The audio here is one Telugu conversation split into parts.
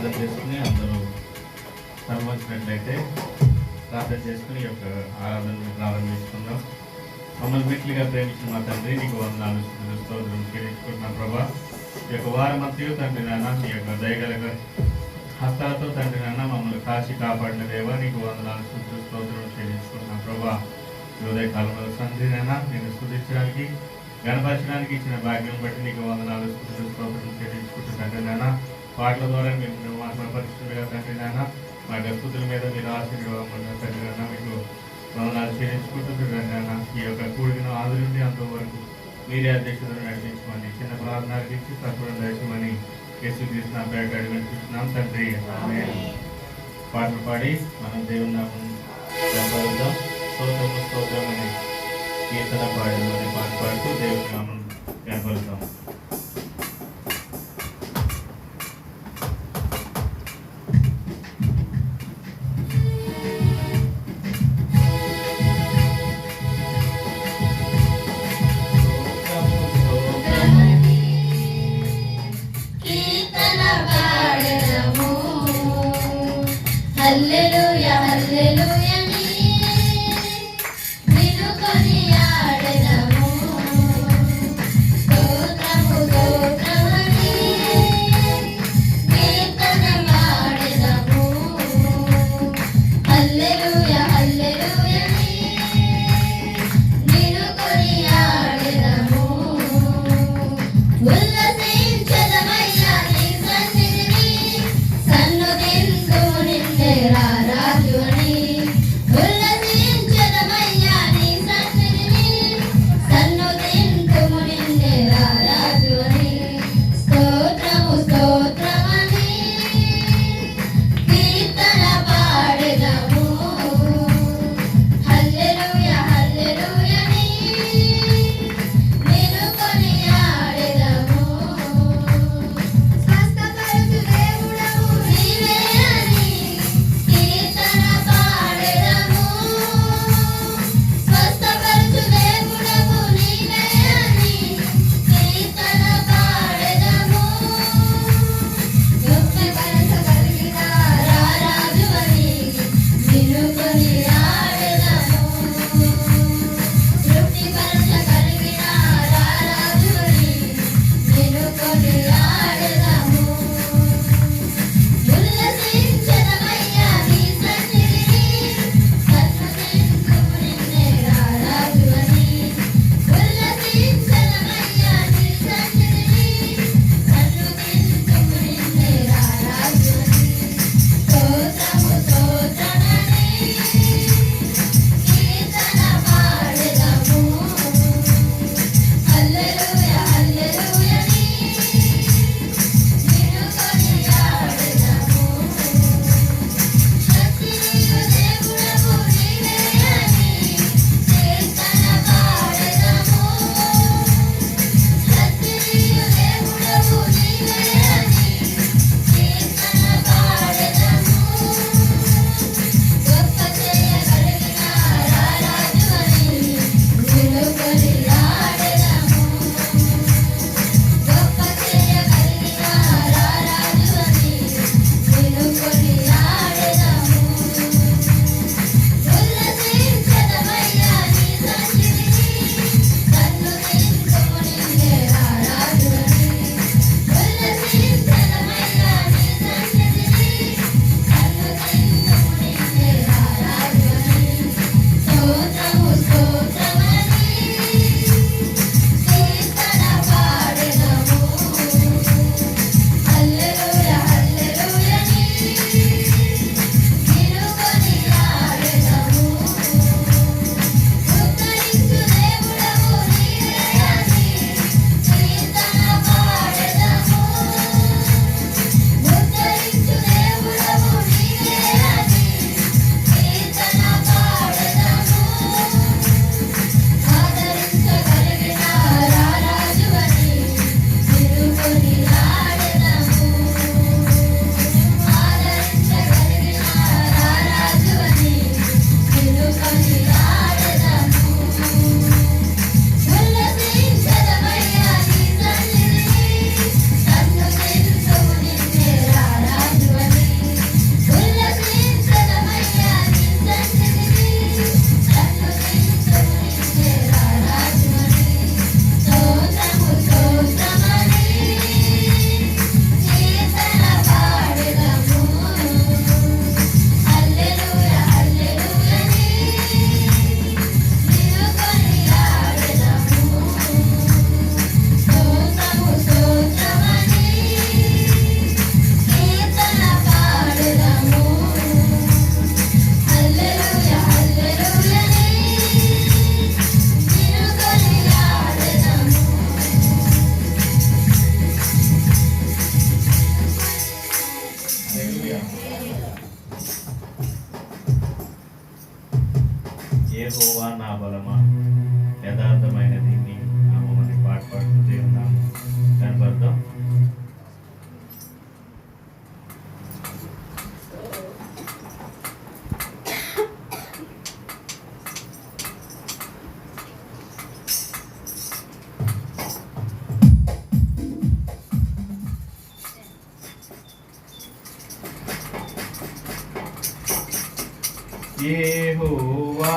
ప్రార్థన చేసుకుని అందరూ సంబంధించినట్లయితే ప్రార్థన చేసుకుని ఈ యొక్క ఆరాధనను ప్రారంభించుకుందాం. మమ్మల్ని మిట్లుగా ప్రేమించిన మా తండ్రి, నీకు వందనాలు స్తోత్రం చెల్లించుకుంటున్నాం ప్రభా. ఈ యొక్క వారం అంతయు తండ్రి నాన్న నీ యొక్క దయగలగ హస్తాలతో తండ్రి నాన్న మమ్మల్ని కాచి కాపాడిన దేవా, నీకు వందనాలు స్తోత్రం చెల్లించుకుంటున్నాం ప్రభా. ఈ ఉదయకాలంలో తండ్రి నాన్న నేను స్తుతించడానికి గణపరచడానికి ఇచ్చిన భాగ్యం బట్టి నీకు వందనాలు స్తోత్రం చెల్లించుకుంటూ తండ్రి నాన్న పాటల ద్వారా మేము మాట్లాడపరుస్తుండగా తండ్రి నాన్న మా స్థుతుల మీద మీరు ఆశీర్వాదం తండ్రి నాన్న మీకు వందనాలు చెల్లించుకుంటూ నాన్న ఈ యొక్క కూడిన ఆది నుండి అంతవరకు మీరే అధ్యక్షతను నడిపించమని చిన్న ప్రార్థన అర్పించి తక్కువ దయచమని యేసుక్రీస్తు నా పేరు అడిగిస్తున్నాం తండ్రి. పాటలు పాడి మనం దేవుని నామం సంపాదిద్దాం. స్తోత్రము స్తోత్రం అని కీర్తన పాడేమని పాట పాడుతూ దేవుని నామం కనపరుద్దాం. హల్లెలూయా హల్లెలూయా నిన్ను కొనియాడెదము స్తోత్రము యెహోవా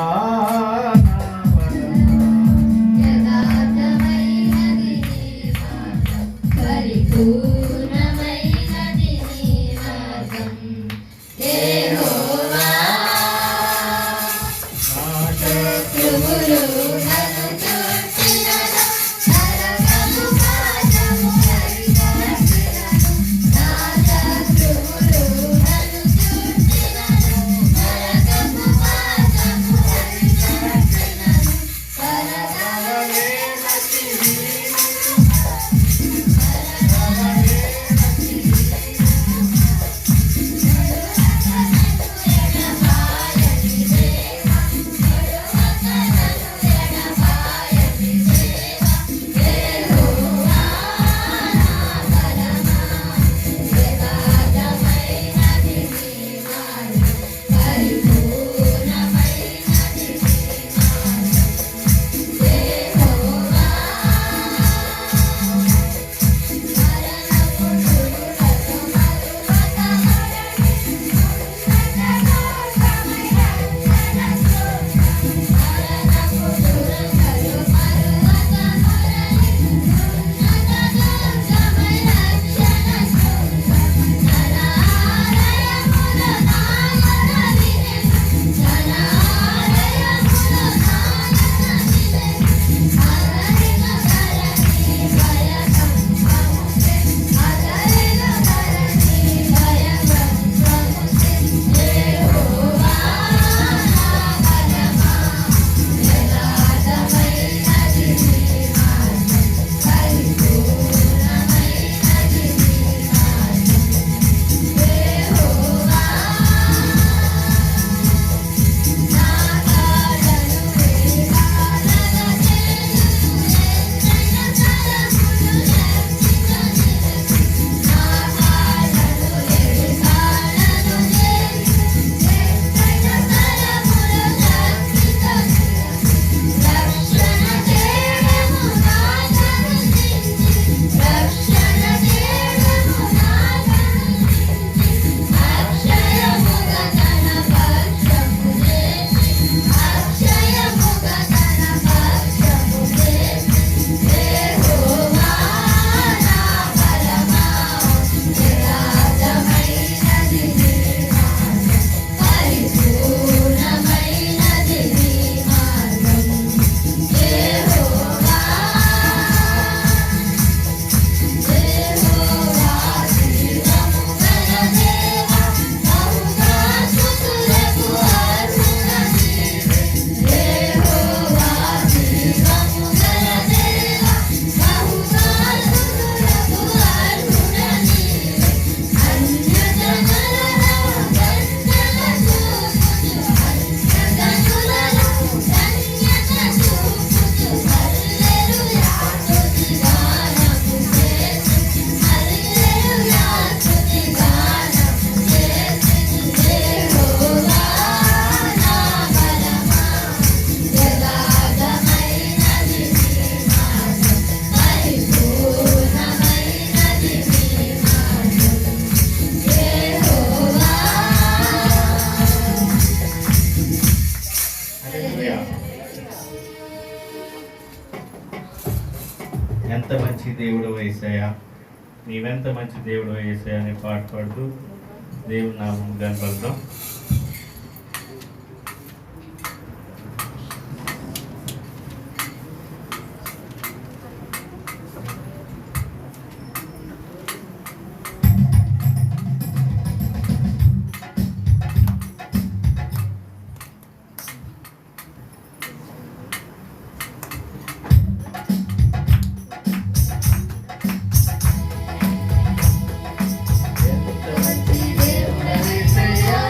ఎంత మంచి దేవుడు యేసయ్యా, నీవెంత మంచి దేవుడు యేసయ్యా అని పాట పాడుతూ దేవుని నామం కనపడతాం. ఎంత మంచి దేవుడు యేసయ్యా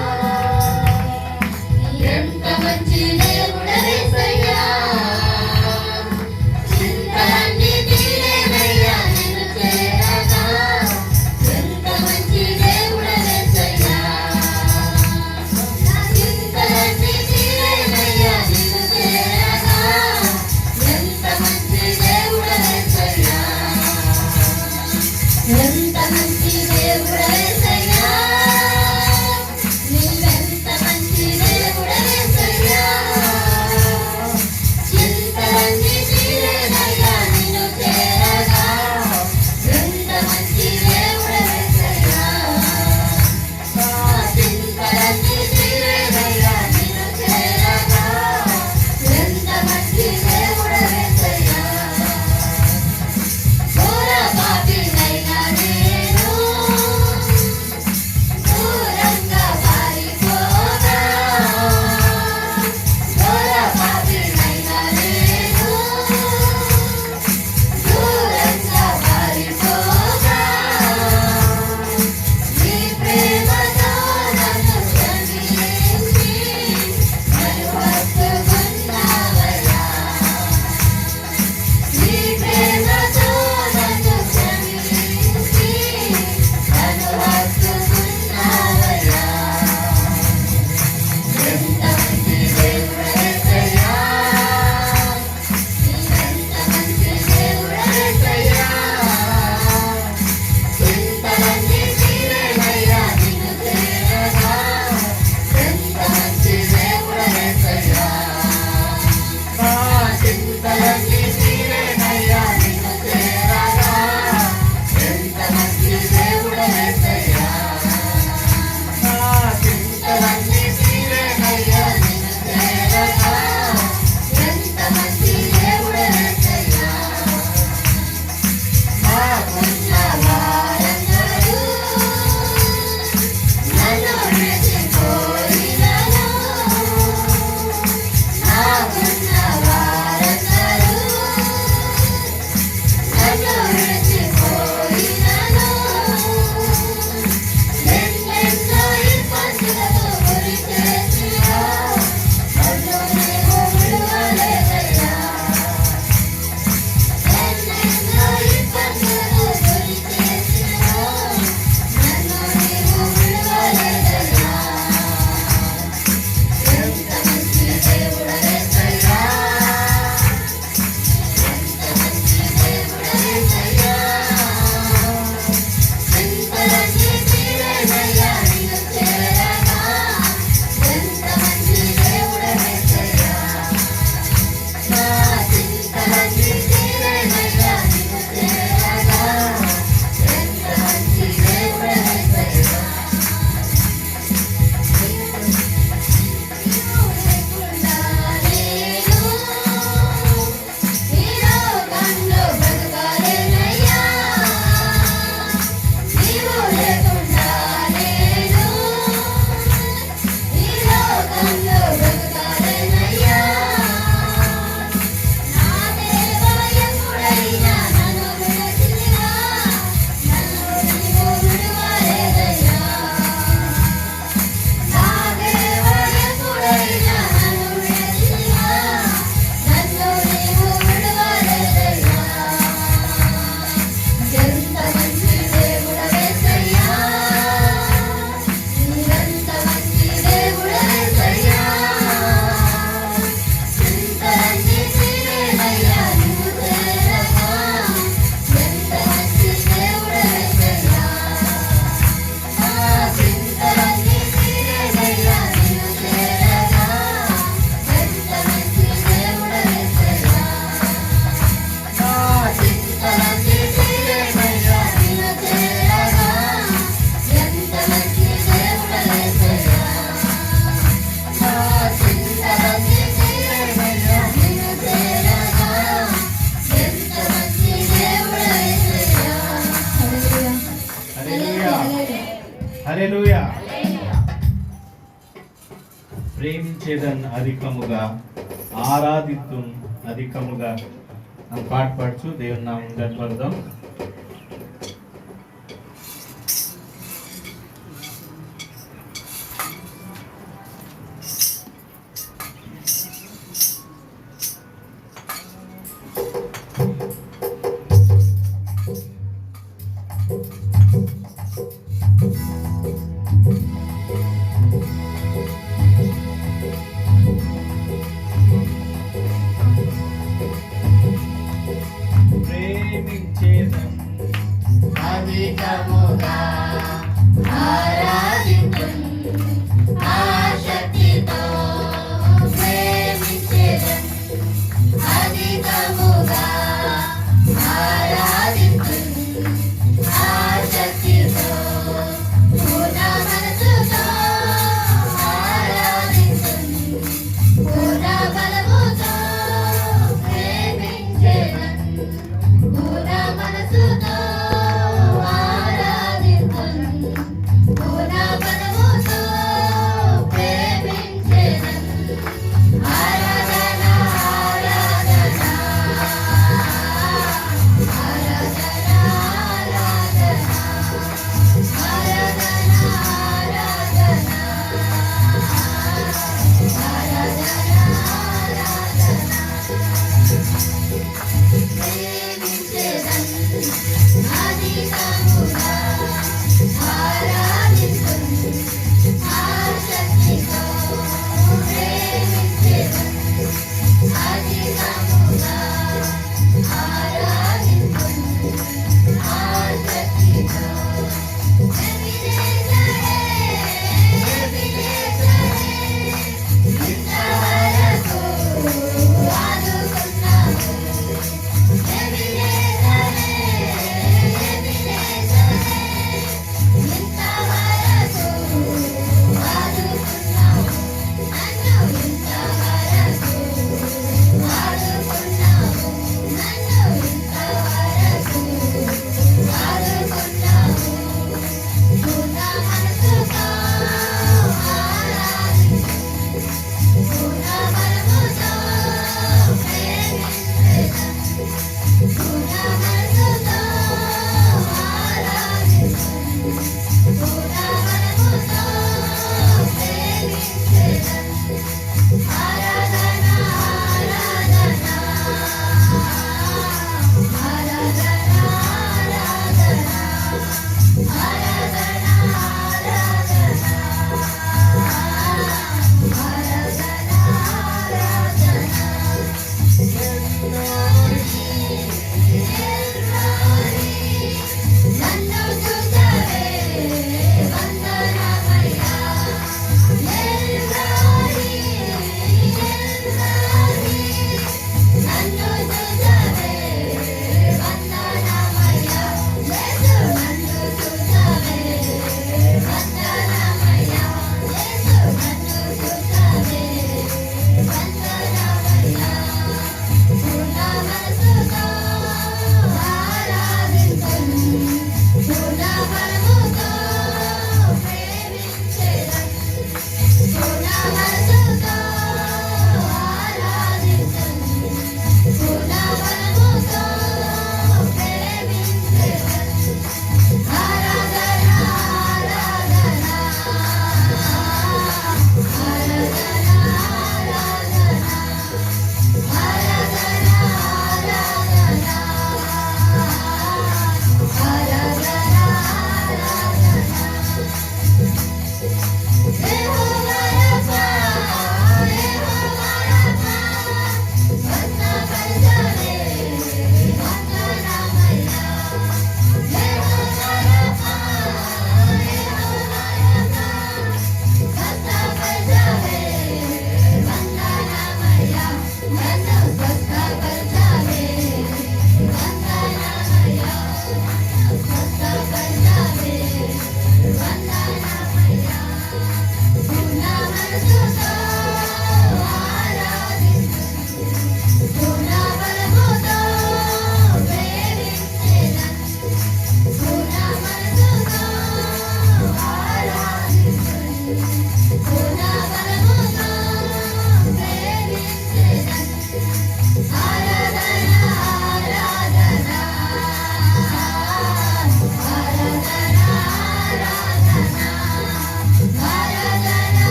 హల్లెలూయా. ప్రేమించేదన్ అధికముగా ఆరాధిద్దు అధికముగా అని పాట పాడుచు దేవుని నామం గర్పడదాం. ప్రేమించేదన్ అధికముగా ఆరాధింతున్ ఆశక్తితో ప్రేమించెదన్ అధికముగా ఆరాధింతున్ ఆశక్తితో పూర్ణ మనసుతో ఆరాధింతున్ పూర్ణ బలముతో ప్రేమించెదన్ పూర్ణ మనసుతో ఆరాధింతున్ పూర్ణ బలముతో ప్రేమించెదన్ ఆరాధన ఆరాధన ఆరాధన ప్రేమించెదన్ అధికముగా ఆరాధింతున్ ఆశక్తితో ప్రేమించెదన్ అధికముగా ఆరాధింతున్ ఆశక్తితో ఇంతవరకు ఆదుకున్నావు.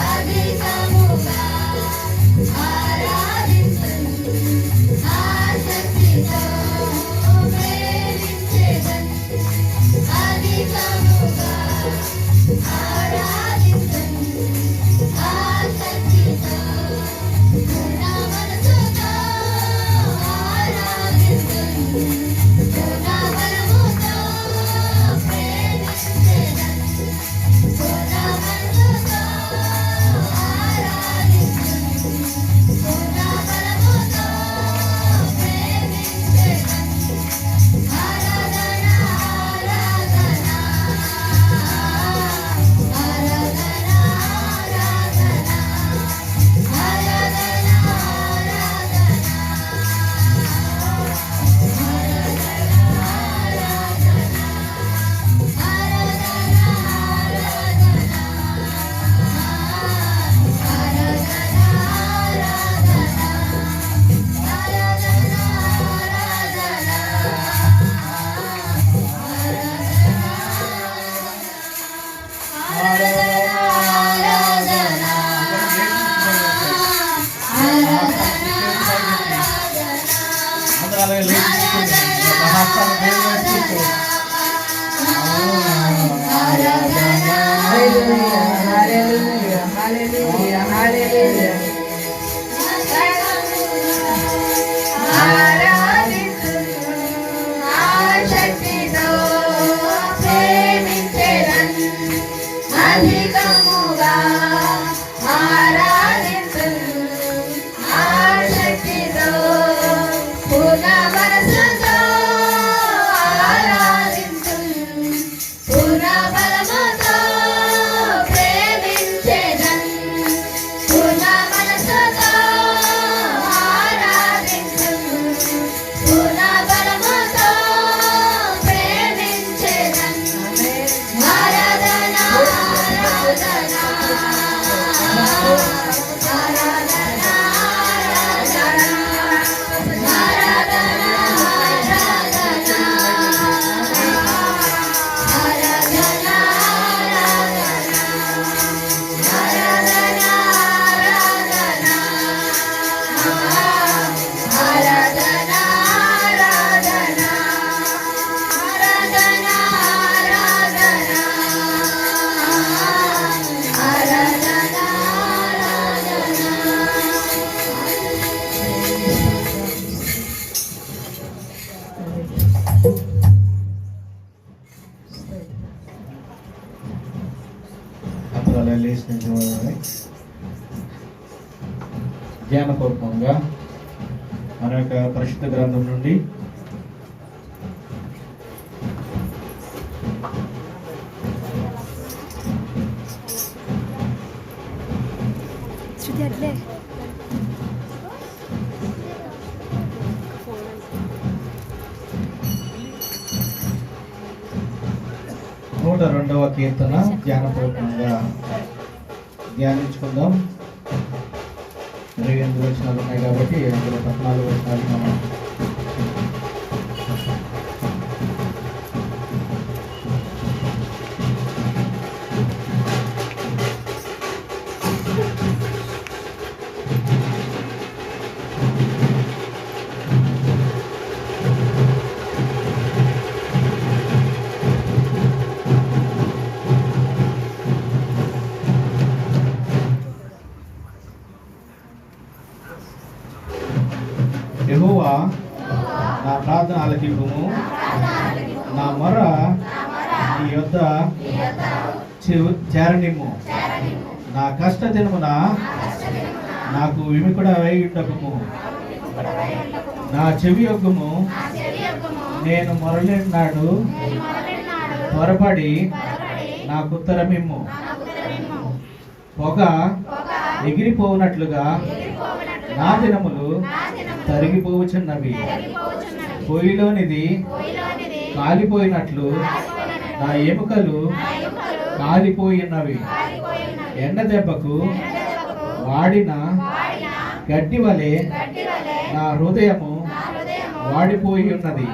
అధికముగా ఆరాధించును ఆసక్తితో ప్రేమించెదను అధికముగా ఆరాధించును ఆసక్తితో పూర్ణ మనసుతో ఆరాధించును పూర్ణ బలముతో ప్రేమించెదను పూర్ణ మనసుతో ఆరాధించును పూర్ణ బలముతో ప్రేమించెదను ఆరాధన అందరూ అలాగే లేచి మహాత్మాను దేవుడు అధికముగా ఆరాధించును ఆసక్తితో పూర్ణ మనసుతో ఆరాధించును పూర్ణ బలముతో ప్రేమించెదను పూర్ణ మనసుతో ఆరాధించును పూర్ణ బలముతో ప్రేమించెదను ఆరాధన అందరూ అలా లేచి నిలబడాలి. ధ్యానపూర్వకంగా మన యొక్క పరిశుద్ధ గ్రంథం నుండి శృతి అట్లే 102వ కీర్తన ధ్యానపూర్వకంగా ధ్యానించుకుందాం. 28 వచనాలు ఉన్నాయి కాబట్టి అందులో 14 వచనాలు మనం యెహోవా నా ప్రార్థన ఆలకింపుము, నా మొర నీ యొద్ద చేరనిమ్ము. నా కష్ట దినమున నాకు విముఖుడవై ఉండకుము. నా చెవి యొక్కము నేను మొరలినాడు త్వరపడి నాకు ఉత్తరమిమ్ము. పొగ ఎగిరిపోవునట్లుగా నా దినములు తరిగిపోవచ్చున్నవి. పొయ్యిలోనిది కాలిపోయినట్లు నా ఎముకలు కాలిపోయినవి. ఎండ దెబ్బకు వాడిన గడ్డి వలె నా హృదయము వాడిపోయి ఉన్నది.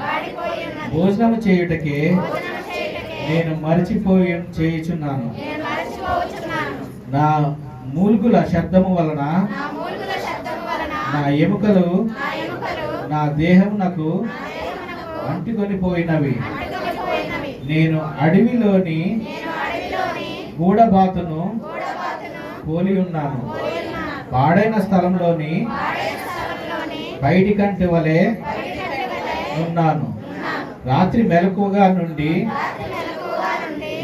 భోజనము చేయుటకే నేను మరచిపోయి చేయుచున్నాను. నా మూల్గుల శబ్దము వలన నా ఎముకలు నా దేహమునకు అంటుకొని పోయినవి. నేను అడవిలోని గూడబాతును పోలి ఉన్నాను. పాడైన స్థలంలోని బయటి కంటి వలె ఉన్నాను. రాత్రి మెలకువగా నుండి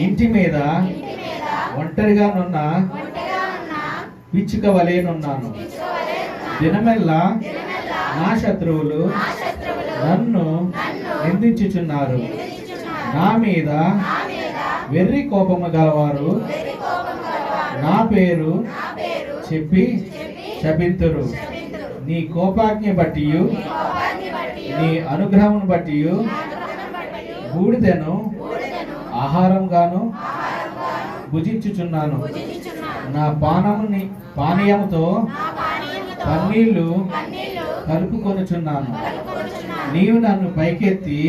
ఇంటి మీద ఒంటరిగానున్న పిచ్చుక వలెనున్నాను. దినమెల్లా నా శత్రువులు నన్ను నిందించుచున్నారు. నా మీద వెర్రి కోపము గలవారు నా పేరు చెప్పి శపింతురు. నీ కోపాజ్ఞ బట్టి నీ అనుగ్రహమును బట్టి బూడిదను ఆహారంగాను భుజించుచున్నాను. నా పానీయముతో పన్నీళ్లు కలుపుకొనుచున్నాను. నీవు నన్ను పైకెత్తి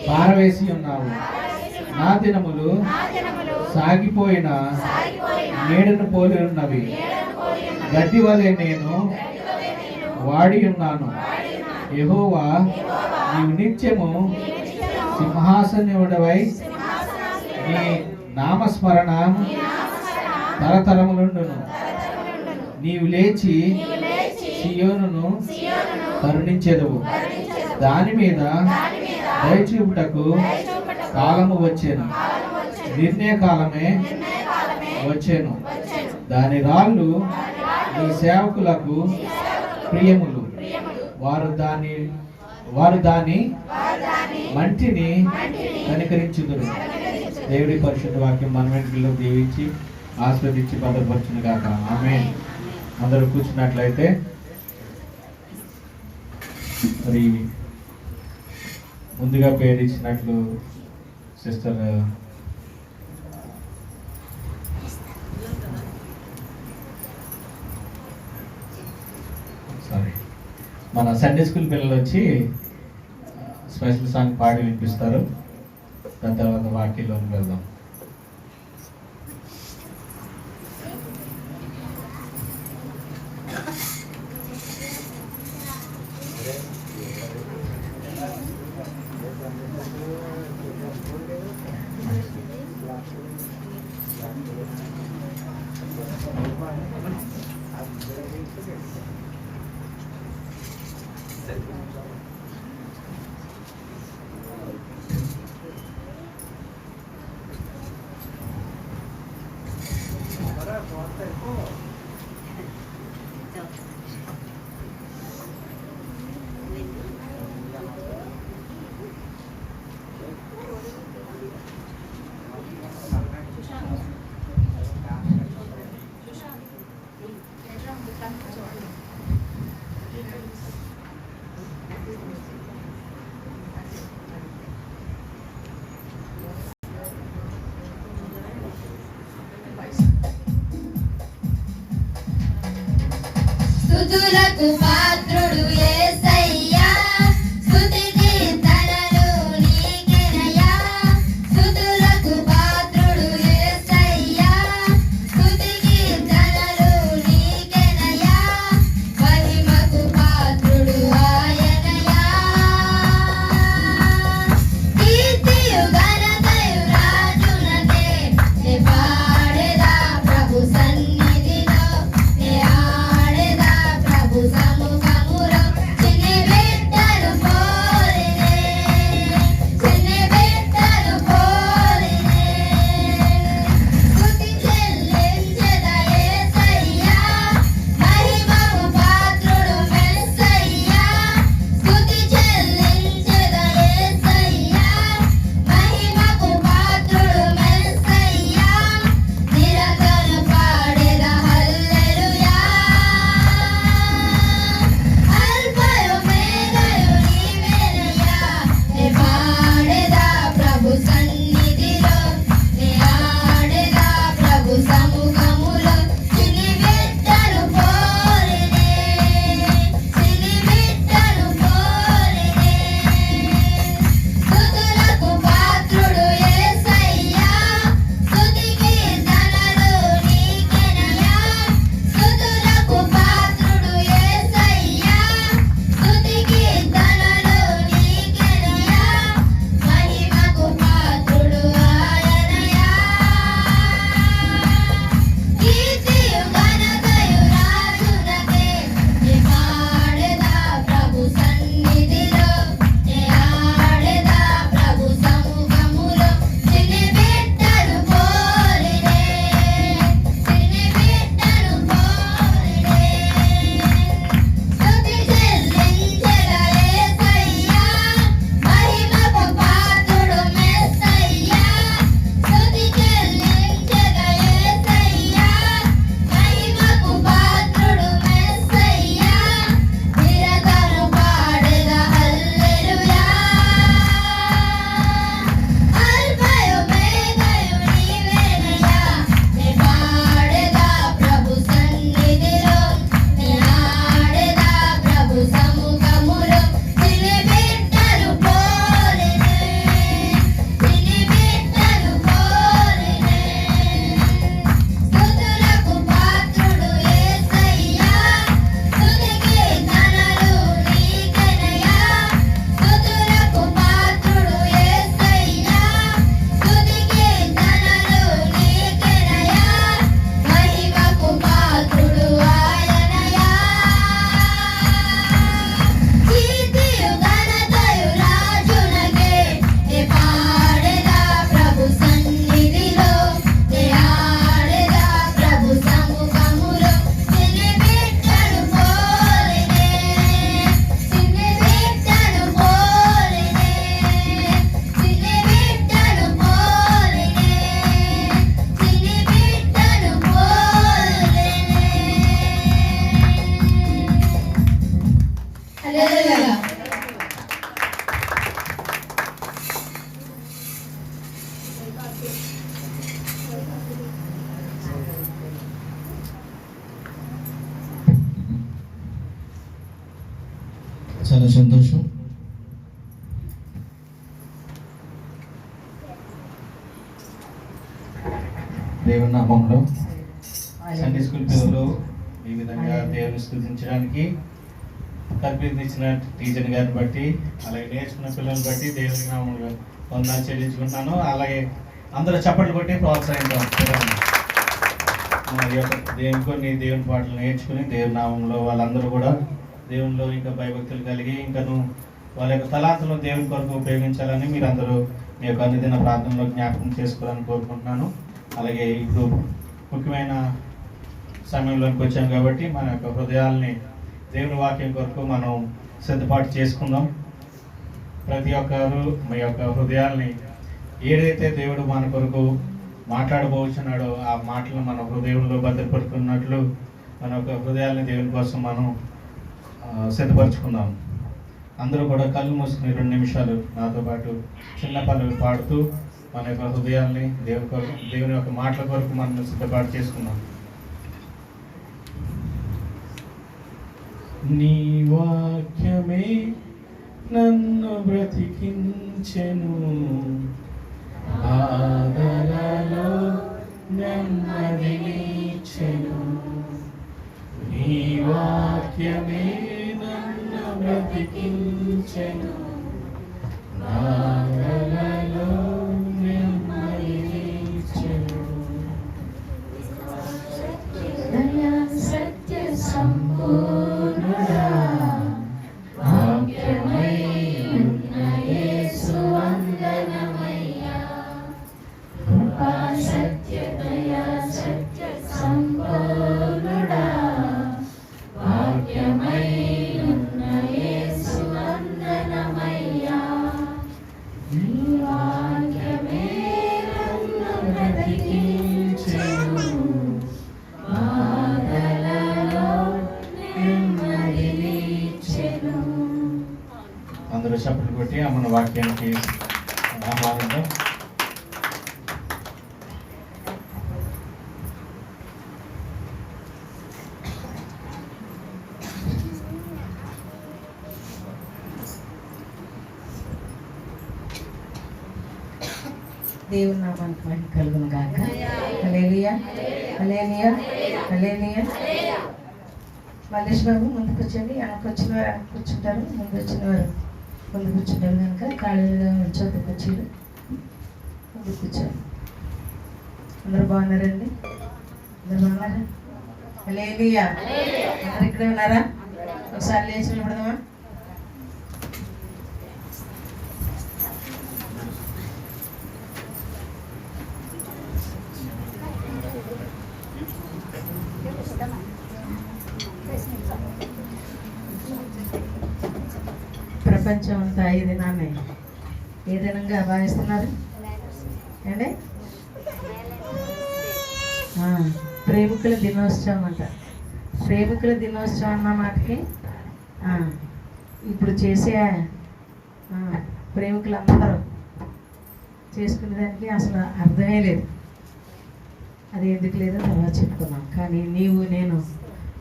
పారవేసి ఉన్నావు. నా దినములు సాగిపోయిన నీడను పోలి ఉన్నవి. గడ్డి వలె నేను వాడి ఉన్నాను. యెహోవా, నీవు నిత్యము సింహాసనుడవై నీ నామస్మరణ తరతరములుండును. నీవు లేచి సియోనును కరుణించెదవు. దాని మీద దయచూపుటకు కాలము వచ్చెను. నిర్ణయ కాలమే వచ్చెను. దాని రాళ్ళు నీ సేవకులకు ప్రియములు. వారు దాని మంటిని కనికరించుదురు. దేవుడి పరిశుద్ధ వాక్యం మనమెంటిలో దీవించి ఆస్వాదించి భద్రపరచును గాక. ఆమేన్. అందరూ కూర్చున్నట్లయితే మరి ముందుగా పేరు ఇచ్చినట్లు సిస్టర్ మన సండే స్కూల్ పిల్లలు వచ్చి స్పెషల్ సాంగ్ పాడి వినిపిస్తారు. దాని తర్వాత వాక్యంలోకి వెళ్దాం. స్తుతులకు పాత్రుడు యేసయ్యా, స్తుతి కీర్తనలు నీకేనయ్యా. స్తుతులకు పాత్రుడు యేసయ్యా, స్తుతి కీర్తనలు నీకేనయ్యా. మహిమకు పాత్రుడు ఆయనయ్యా. కీర్తియు ఘనతయు రాజునకే నే పాడెదా ప్రభు సన్నిధిలో. నే ఆడెదా ప్రభు సముఖములో. చాలా సంతోషం. దేవుని నామంలో సండే స్కూల్ పిల్లలు ఈ విధంగా దేవుని స్తుతించడానికి కల్పించిన టీచర్ గారిని బట్టి అలాగే నేర్చుకున్న పిల్లల్ని బట్టి దేవుని నామంలో వందనాలు చెల్లించుకుంటున్నాను. అలాగే అందరూ చప్పట్లు కొట్టి ప్రోత్సహించాం. మరి కొన్ని దేవుని పాటలు నేర్చుకుని దేవుని నామంలో వాళ్ళందరూ కూడా దేవునిలో ఇంకా భయభక్తులు కలిగి ఇంకను వాళ్ళ యొక్క తలాంతులను దేవుని కొరకు ఉపయోగించాలని మీరందరూ మీ యొక్క అనుదిన ప్రార్థనలో జ్ఞాపకం చేసుకోవాలని కోరుకుంటున్నాను. అలాగే ఇప్పుడు ముఖ్యమైన సమయంలోకి వచ్చాం కాబట్టి మన యొక్క హృదయాల్ని దేవుని వాక్యం కొరకు మనం సిద్ధపాటు చేసుకుందాం. ప్రతి ఒక్కరు మీ యొక్క హృదయాల్ని ఏదైతే దేవుడు మన కొరకు మాట్లాడబోచున్నాడో ఆ మాటలను మన హృదయంలో భద్రపరుచుకున్నట్లు మన యొక్క హృదయాల్ని దేవుని కోసం మనం సిద్ధపరచుకుందాం. అందరూ కూడా కళ్ళు మూసుకుని 2 నిమిషాలు నాతో పాటు చిన్న పనులు పాడుతూ మన యొక్క హృదయాల్ని దేవుని యొక్క మాటల కొరకు మనం సిద్ధపాటు చేసుకుందాం. నీ వాక్యమే నన్ను బ్రతికించెను, ఆదలలో నెమ్మదినిచ్చెను. నీ వాక్యమే నన్ను బ్రతికించెను, ఆదలలో నెమ్మదినిచ్చెను. దయా సత్య సంపూర్ణుడా, వాక్యమై ఉన్న యేసు వందనమయ్యా. కృపా సత్య దయా సత్య సంపూర్ణుడా, వాక్యమై ఉన్న యేసు వందనమయ్యా. నీ వాక్యమే నన్ను బ్రతికించెను, బాధలలో నెమ్మదినిచ్చెను. అందరూ చప్పట్లు కొట్టి మన వాక్యానికి ఆహ్వానిద్దాం. దేవుని నామానికి మహిమ కలుగును గాక. హల్లెలూయా, హల్లెలూయా, హల్లెలూయా. మల్లేష్ బాబు ముందుకు వచ్చండి. వెనక్కి వచ్చిన వారు వెనక్కి కూర్చుంటారు, ముందు వచ్చిన వారు ముందు కూర్చుంటారు. కనుక ఖాళీగా చోటు కూర్చోరు, ముందు కూర్చోరు. అందరూ బాగున్నారండి? అందరూ బాగున్నారా? హల్లెలూయా. అందరు ఇక్కడే ఉన్నారా? ఒకసారి లేచి నిలబడదామా? ప్రపంచం అంతా ఈ దినాన్ని ఏ దినంగా భావిస్తున్నారు అంటే ప్రేమికుల దినోత్సవం అంట. ప్రేమికుల దినోత్సవం అన్న మాటకి ఇప్పుడు చేసే ప్రేమికులందరూ చేసుకునే దానికి అసలు అర్థమే లేదు. అది ఎందుకు లేదో తర్వాత చెప్పుకున్నాం. కానీ నీవు నేను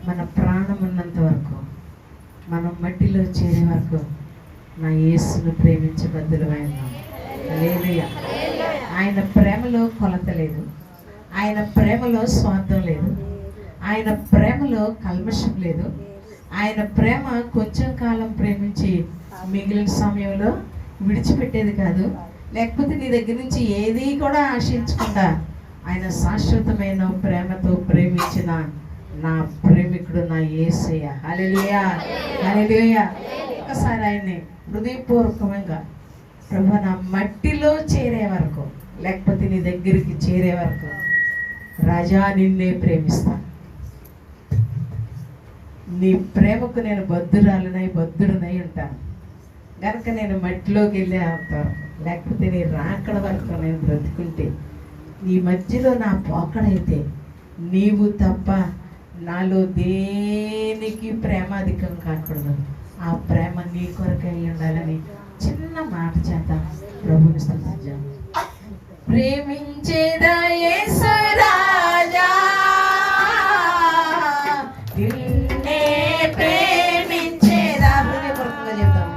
మన ప్రాణం ఉన్నంత వరకు, మనం మట్టిలో చేరే వరకు నా యేసును ప్రేమించే బద్దులమైన హల్లెలూయా. ఆయన ప్రేమలో కొలత లేదు, ఆయన ప్రేమలో స్వార్థం లేదు, ఆయన ప్రేమలో కల్మషం లేదు. ఆయన ప్రేమ కొంచెం కాలం ప్రేమించి మిగిలిన సమయంలో విడిచిపెట్టేది కాదు. లేకపోతే నీ దగ్గర నుంచి ఏది కూడా ఆశించకుండా ఆయన శాశ్వతమైన ప్రేమతో ప్రేమించిన నా ప్రేమికుడు నా యేసయ్య. హల్లెలూయా, హల్లెలూయా. ఒకసారి ఆయన్ని హృదయపూర్వకంగా ప్రభు నా మట్టిలో చేరే వరకు, లేకపోతే నీ దగ్గరికి చేరే వరకు రాజా నిన్నే ప్రేమిస్తాను. నీ ప్రేమకు నేను బద్ధుడునై ఉంటాను కనుక నేను మట్టిలోకి వెళ్ళే వరకు, లేకపోతే నీ రాకడ వరకు నేను బ్రతుకుంటే, నీ మధ్యలో నా పోకడైతే నీవు తప్ప నాలో దేనికి ప్రేమ అధికం కాకూడదు. ఆ ప్రేమ నీ కొరకై ఉండాలని చిన్న మాట చేత ప్రభుని స్తుతించాం. ప్రేమించేదా యేసు రాజా నిన్నే ప్రేమించేదా హృదయపూర్వకంగా చెప్తాం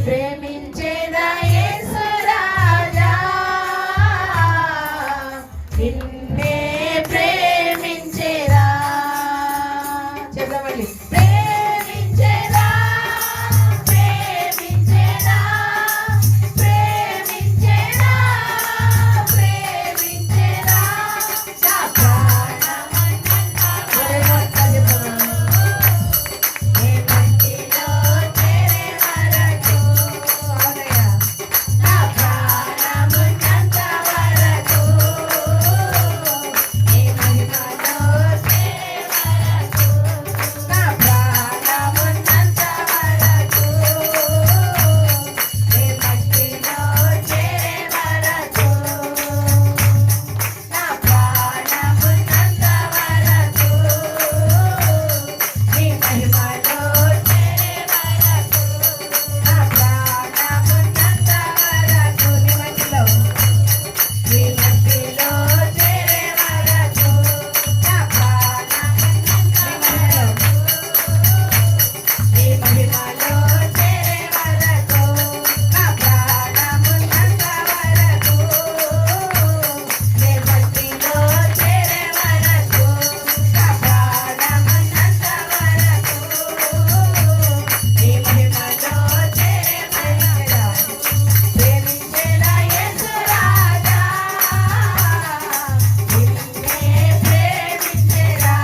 ప్రేమించేదా యేసు రాజా నిన్నే ప్రేమించేదా చెప్దామండి ప్రేమించేదా ప్రేమించేదా ప్రేమించేదా ప్రేమించేదా నా ప్రాణమన్నంతా వరగొట్ట చెప్తామా నీ మట్టిలో చేరే వరకు అవునయ్యా నా ప్రాణమున్నంత వరకు నీ మహిమలో చేరే వరకు నా ప్రాణమున్నంత వరకు నీ మట్టిలో చేరే వరకు నా ప్రాణమున్నంత వరకు నీ మహిమలో చేరే వరకు నా ప్రాణమున్నంత వరకు నీ మట్టిలో చేరే వరకు నా నీ మహిమలో చేరే వరకు నా ప్రాణమున్నంత వరకు నీ మట్టిలో చేరే వరకు నా ప్రాణమున్నంత వరకు నీ మహిమలో చేరే వరకు ప్రేమించేదా యేసు రాజా నిన్నే ప్రేమించేదా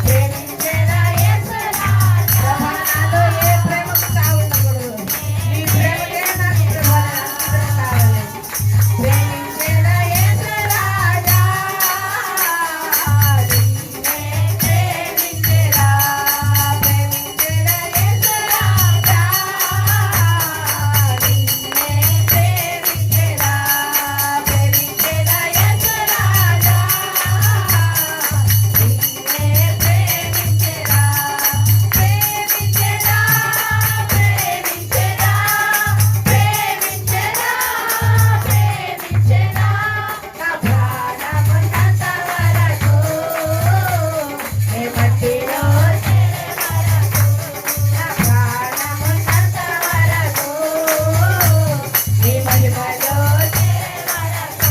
ప్రేమించేదా యేసు రాజా నాలో ఏ ప్రేమకు కావుండకూడదు నీ ప్రేమకే నాకు ఆనందం కావాలి ప్రేమించేదా యేసు రాజా నిన్నే ప్రేమించేదా ప్రేమించేదా యేసు రాజా నిన్నే ప్రేమించేదా ప్రేమించేదా యేసు రాజా నిన్నే ప్రేమించేదా ప్రేమించేదా ప్రేమించేదా ప్రేమించేదా ప్రేమించేదా నా ప్రాణమున్నంత వరకు నీ మట్టిలో చేరే వరకు నా ప్రాణమున్నంత వరకు నీ మహిమలో చేరే వరకు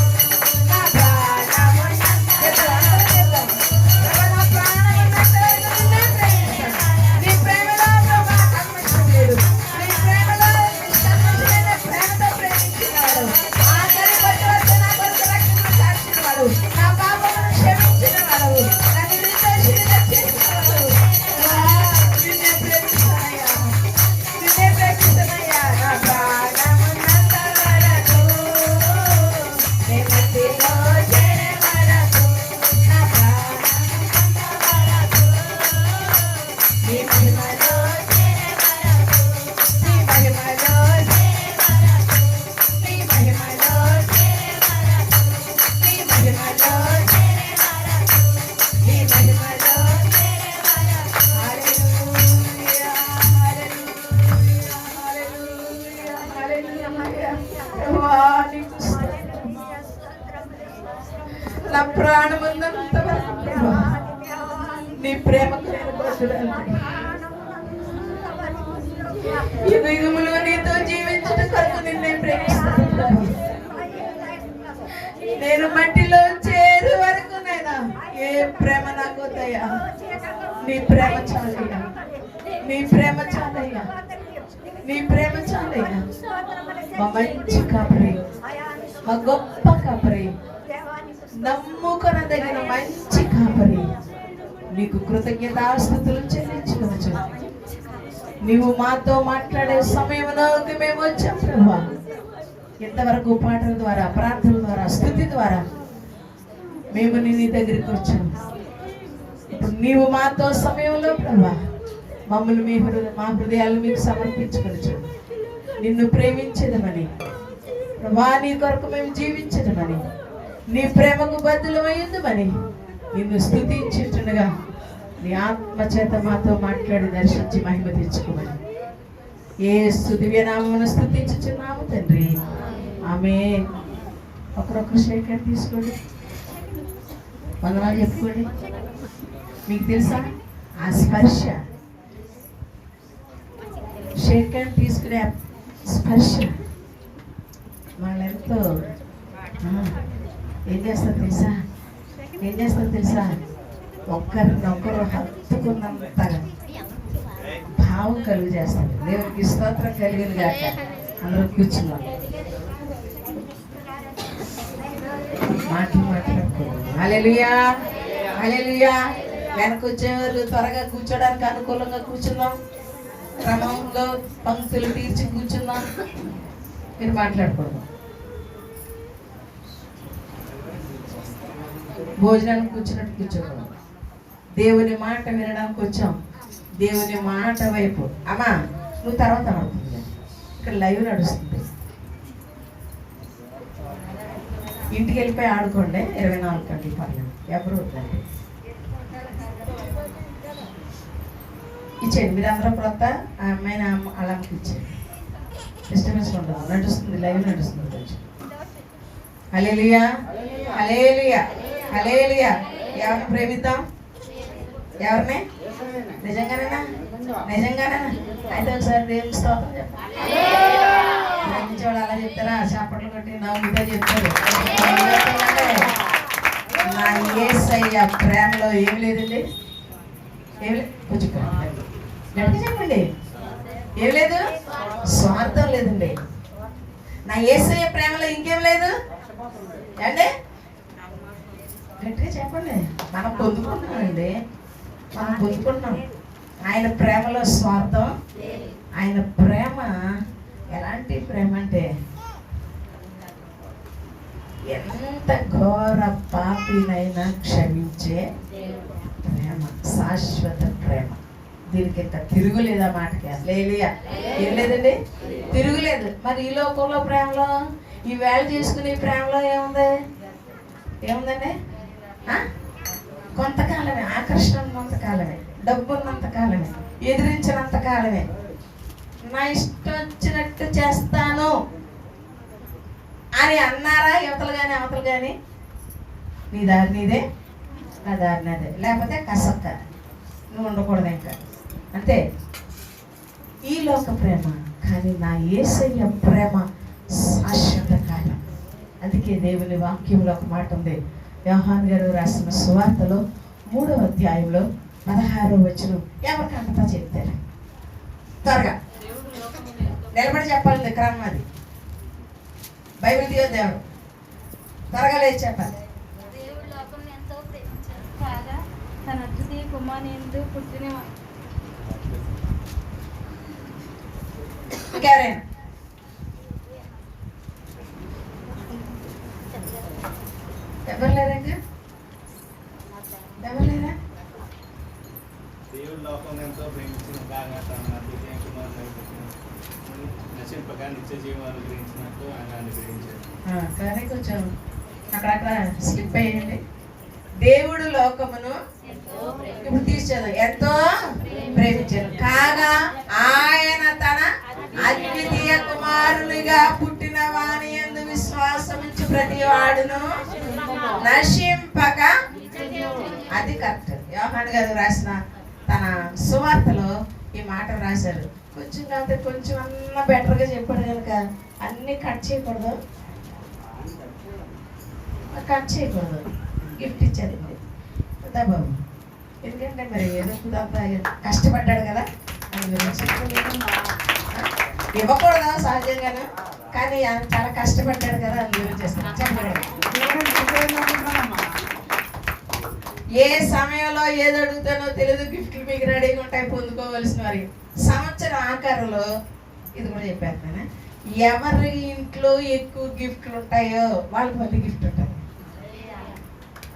నా ప్రాణమున్నంత చెప్తాం నా ప్రాణమున్నంత వరకు నిన్నే ప్రేమిస్తాను నీ ప్రేమలో ప్రభా కల్మషం లేదు నీ ప్రేమలో నిష్కల్మషమైన ప్రేమతో ప్రేమించినవాడు ఆఖరి పట్టు వరకు నా కొరకు రక్షణ సాక్షినవాడు నా పాపమును క్షమించినవాడు నా నిర్దోషిని రక్షించినవాడు నిన్నే ప్రేమిస్తానయ్యా నిన్నే ప్రేమిస్తానయ్యా నా ప్రాణమున్నంత వరకు నీ మట్టిలో చేరే వరకు నా ప్రాణమున్నంత వరకు నీ మహిమలో చేరే వరకు నీ మహిమలో చేరే వరకు నీ మహిమలో చేరే వరకు నీ మహిమలో చేరే వరకు నీ మహిమలో చేరే వరకు హల్లెలూయా హల్లెలూయా హల్లెలూయా హల్లెలూయా ప్రభువా నీకు స్తోత్రం నా ప్రాణమున్నంత వరకు ప్రభువా నీ ప్రేమకు నేను కొట్టుడాలి యుగ యుగములు నీతో జీవించట కొరకు నిన్నే ప్రేమిస్తాను ప్రభు. నేను మట్టిలో చేరు వరకు నైనా ఏ ప్రేమ నాకు వద్దయ్యా నీ ప్రేమ చాలయ్యా నీ ప్రేమ చాలయ్యా నీ ప్రేమ చాలయ్యా మా మంచి కాపరి మా గొప్ప కాపరి నమ్ముకొనదగిన మంచి కాపరి నీకు కృతజ్ఞతాస్తుతులు చెల్లించుకోవచ్చు నీవు మాతో మాట్లాడే సమయంలోకి మేము వచ్చాం ప్రభా ఇంతవరకు పాటల ద్వారా ప్రార్థనల ద్వారా స్తుతి ద్వారా మేము నీ దగ్గరికి వచ్చాం ఇప్పుడు నీవు మాతో సమయంలో ప్రభా మమ్మల్ని మా హృదయాలు మీకు సమర్పించుకోవచ్చు నిన్ను ప్రేమించదమని ప్రభా నీ కొరకు మేము జీవించదమని నీ ప్రేమకు బద్దులమైందమని నిన్ను స్తుతించుండగా నీ ఆత్మ చేత మాతో మాట్లాడి దర్శించి మహిమ తెచ్చుకోమని యేసు దివ్యనామమున స్తుతించుచున్నాము తండ్రి ఆమేన్. ఒకరొకరు షేక్ హ్యాండ్ తీసుకోండి, వందనాలు చెప్పుకోండి. మీకు తెలుసా ఆ స్పర్శ, షేక్ హ్యాండ్ తీసుకునే స్పర్శ వాళ్ళెంతో ఏం చేస్తారు తెలుసా? ఏం చేస్తారు తెలుసా? ఒక్కరినొకరు హత్తుకున్నంతగా భావం కలుగు చేస్తారు. దేవునికి స్తోత్రం కలిగింది కాక. అందరూ కూర్చున్నాం, మాట్లాడుకోండి. హల్లెలూయా, హల్లెలూయా. వెనక వచ్చేవారు త్వరగా కూర్చోడానికి అనుకూలంగా కూర్చున్నాం, క్రమంలో పంక్తులు తీర్చి కూర్చున్నాం. మీరు మాట్లాడకూడదు. భోజనానికి కూర్చున్నట్టు కూర్చోకూడదు. దేవుని మాట వినడానికి వచ్చాం, దేవుని మాట వైపు. అమ్మా నువ్వు తర్వాత ఆడుతుంది, ఇక్కడ లైవ్ నడుస్తుంది. ఇంటికి వెళ్ళిపోయి ఆడుకోండి 24 గంటలు పర్లేదు, ఎవరు వద్దండి. ఇచ్చేయండి మీరు అందరూ కొత్త ఆ అమ్మాయిని అలాంటి ఇచ్చేయండి. డిస్టర్బెన్స్ ఉండదు, నడుస్తుంది, లైవ్ నడుస్తుంది కొంచెం. హల్లెలూయా, హల్లెలూయా, హల్లెలూయా. ఎవరిని ప్రేమిద్దాం? ఎవరిని? నిజంగానేనా? నిజంగానేనా? అయితే ఒకసారి దేవుని స్తోత్రం చెప్పండి. ప్రేమించేవాడు అలా చెప్తారా? చప్పట్లు కొట్టి నవ్వుతో చెప్తారు. నా యేసయ్య ప్రేమలో ఏం లేదండి, ఏం లేదు. కొంచెం గట్టిగా చెప్పండి. ఏం లేదు, స్వార్థం లేదండి. నా యేసయ్య ప్రేమలో ఇంకేం లేదు అంటే గట్టిగా చెప్పండి. మనం పొందుకుంటున్నామండి, మనం పొందుకుంటున్నాం. ఆయన ప్రేమలో స్వార్థం. ఆయన ప్రేమ ఎలాంటి ప్రేమ అంటే ఎంత ఘోర పాపినైనా క్షమించే ప్రేమ, శాశ్వత ప్రేమ. దీనికి ఇంకా తిరుగులేదు ఆ మాటకి. హల్లెలూయా. ఏం లేదండి, తిరుగులేదు. మరి ఈ లోకంలో ప్రేమలో, ఈ వేళ చేసుకునే ప్రేమలో ఏముంది? ఏముందండి? కొంతకాలమే ఆకర్షణ, ఉన్నంతకాలమే డబ్బు, ఉన్నంతకాలమే ఎదిరించినంతకాలమే. నా ఇష్టం వచ్చినట్టు చేస్తాను అని అన్నారా యువతలు కానీ అవతలు కానీ? నీ దారి నీదే, నా దారి నాదే, లేకపోతే కసక్క నువ్వు ఉండకూడదు ఇంకా, అంతే. ఈ లోక ప్రేమ. కానీ నా యేసయ్య ప్రేమ శాశ్వత కాలం. అందుకే దేవుని వాక్యంలో ఒక మాట ఉంది, యోహాను గారు రాసిన సువార్తలో 3వ అధ్యాయంలో 16వ వచనం. ఎవరికి అంతా చెప్తారు? త్వరగా నిలబడి చెప్పాలి, క్రమం అది. బైబిల్ తీయొద్దు, దేవుడు త్వరగా లేచి చెప్పాలి. దేవుడు లోకమును ఎంతో ప్రేమించాడు కాగా తన అద్వితీయ కుమారునియందు పుట్టిన ఇంకెవరైనా? ఎవరు లేరా? ఎవరు లేరా? దేవుడు లోకం ఎంతో ప్రేమించిన కాగా తన అద్వితీయ కుమారుని నశింపక నిత్య జీవం అనుగ్రహించినట్టు ఆయన అనుగ్రహించాడు. కానీ కొంచెం అక్కడక్కడ స్లిప్ అయ్యండి. దేవుడు లోకమును ఇప్పుడు తీర్చేది ఎంతో ప్రేమించాడు కాగా ఆయన తన అద్వితీయ కుమారునిగా పుట్టిన వాని యందు విశ్వాసముంచు ప్రతి వాడును నశింపక. అది కరెక్ట్. యోహాను గారు రాసిన తన సువార్తలో ఈ మాట రాశారు. కొంచెం కాకపోతే కొంచెం అన్న బెటర్గా చెప్పాడు కనుక అన్నీ కట్ చేయకూడదు, కట్ చేయకూడదు. గిఫ్ట్ ఇచ్చారు కదా బాబు, ఎందుకంటే మరి ఏదో అంతా కష్టపడ్డాడు కదా, ఇవ్వకూడదా సహజంగానే, కానీ చాలా కష్టపడ్డాడు కదా, అందులో చేస్తాను చెప్పండి. ఏ సమయంలో ఏది అడుగుతానో తెలియదు, గిఫ్ట్లు మీకు రెడీగా ఉంటాయి పొందుకోవలసిన వారి. సంవత్సరం ఆకారంలో ఇది కూడా చెప్పాను నేను, ఎవరి ఇంట్లో ఎక్కువ గిఫ్ట్లు ఉంటాయో వాళ్ళకి మళ్ళీ గిఫ్ట్ ఉంటుంది.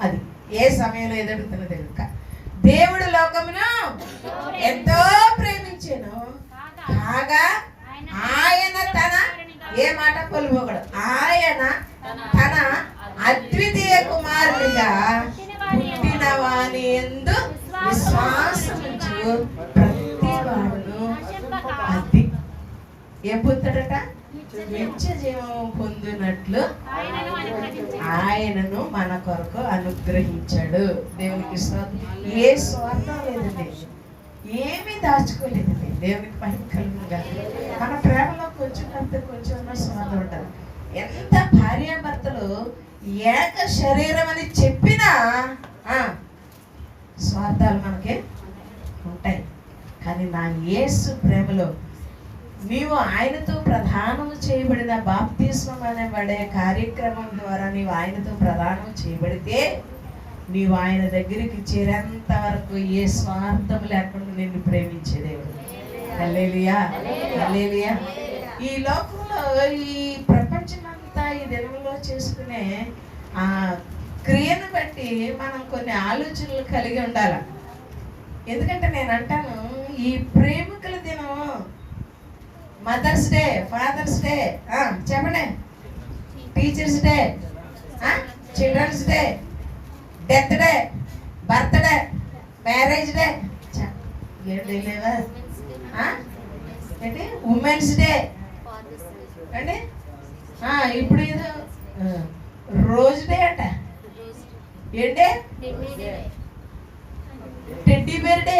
అది ఏ సమయంలో ఏది అడుగుతానో తెలియదు. దేవుడు లోకమును ఎంతో ప్రేమించాను కాగా ఆయన తన, ఏ మాట పొలిపోకూడదు, ఆయన తన అద్వితీయ కుమారునిగా పుట్టిన వాని యందు విశ్వాసముంచు ప్రతి వాడును. అది ఏం పొందుతాడట? నిత్య జీవం పొందినట్లు ఆయనను మన కొరకు అనుగ్రహించాడు. దేవునికి ఏ స్వార్థం లేదండి, ఏమీ దాచుకోలేదండి. దేవునికి మహిమ కలుగుగా. మన ప్రేమలో కొంచెం అంత కొంచెం స్వార్థం ఉంటుంది. ఎంత భార్యాభర్తలు ఏక శరీరం అని చెప్పినా స్వార్థాలు మనకి ఉంటాయి. కానీ నా యేసు ప్రేమలో నీవు ఆయనతో ప్రధానం చేయబడిన బాప్తిస్మం అనబడే కార్యక్రమం ద్వారా నీవు ఆయనతో ప్రధానం చేయబడితే నీవు ఆయన దగ్గరికి చేరేంత వరకు ఏ స్వార్థం లేకుండా నిన్ను ప్రేమించే దేవుడు. హల్లెలూయా, హల్లెలూయా. ఈ లోకంలో ఈ ప్రపంచమంతా ఈ దినంలో చేసుకునే ఆ క్రియను బట్టి మనం కొన్ని ఆలోచనలు కలిగి ఉండాలి. ఎందుకంటే నేను అంటాను, ఈ ప్రేమికుల దినం మదర్స్ డే, ఫాదర్స్ డే, చెప్పండి, teachers' day, children's day, death day, birthday, marriage day, ఏంటి లేవా, ఏంటి ఉమెన్స్ డే అండి, ఇప్పుడు ఏదో రోజ్ డే అంట, ఏంటి టెడ్డీ బేర్ డే.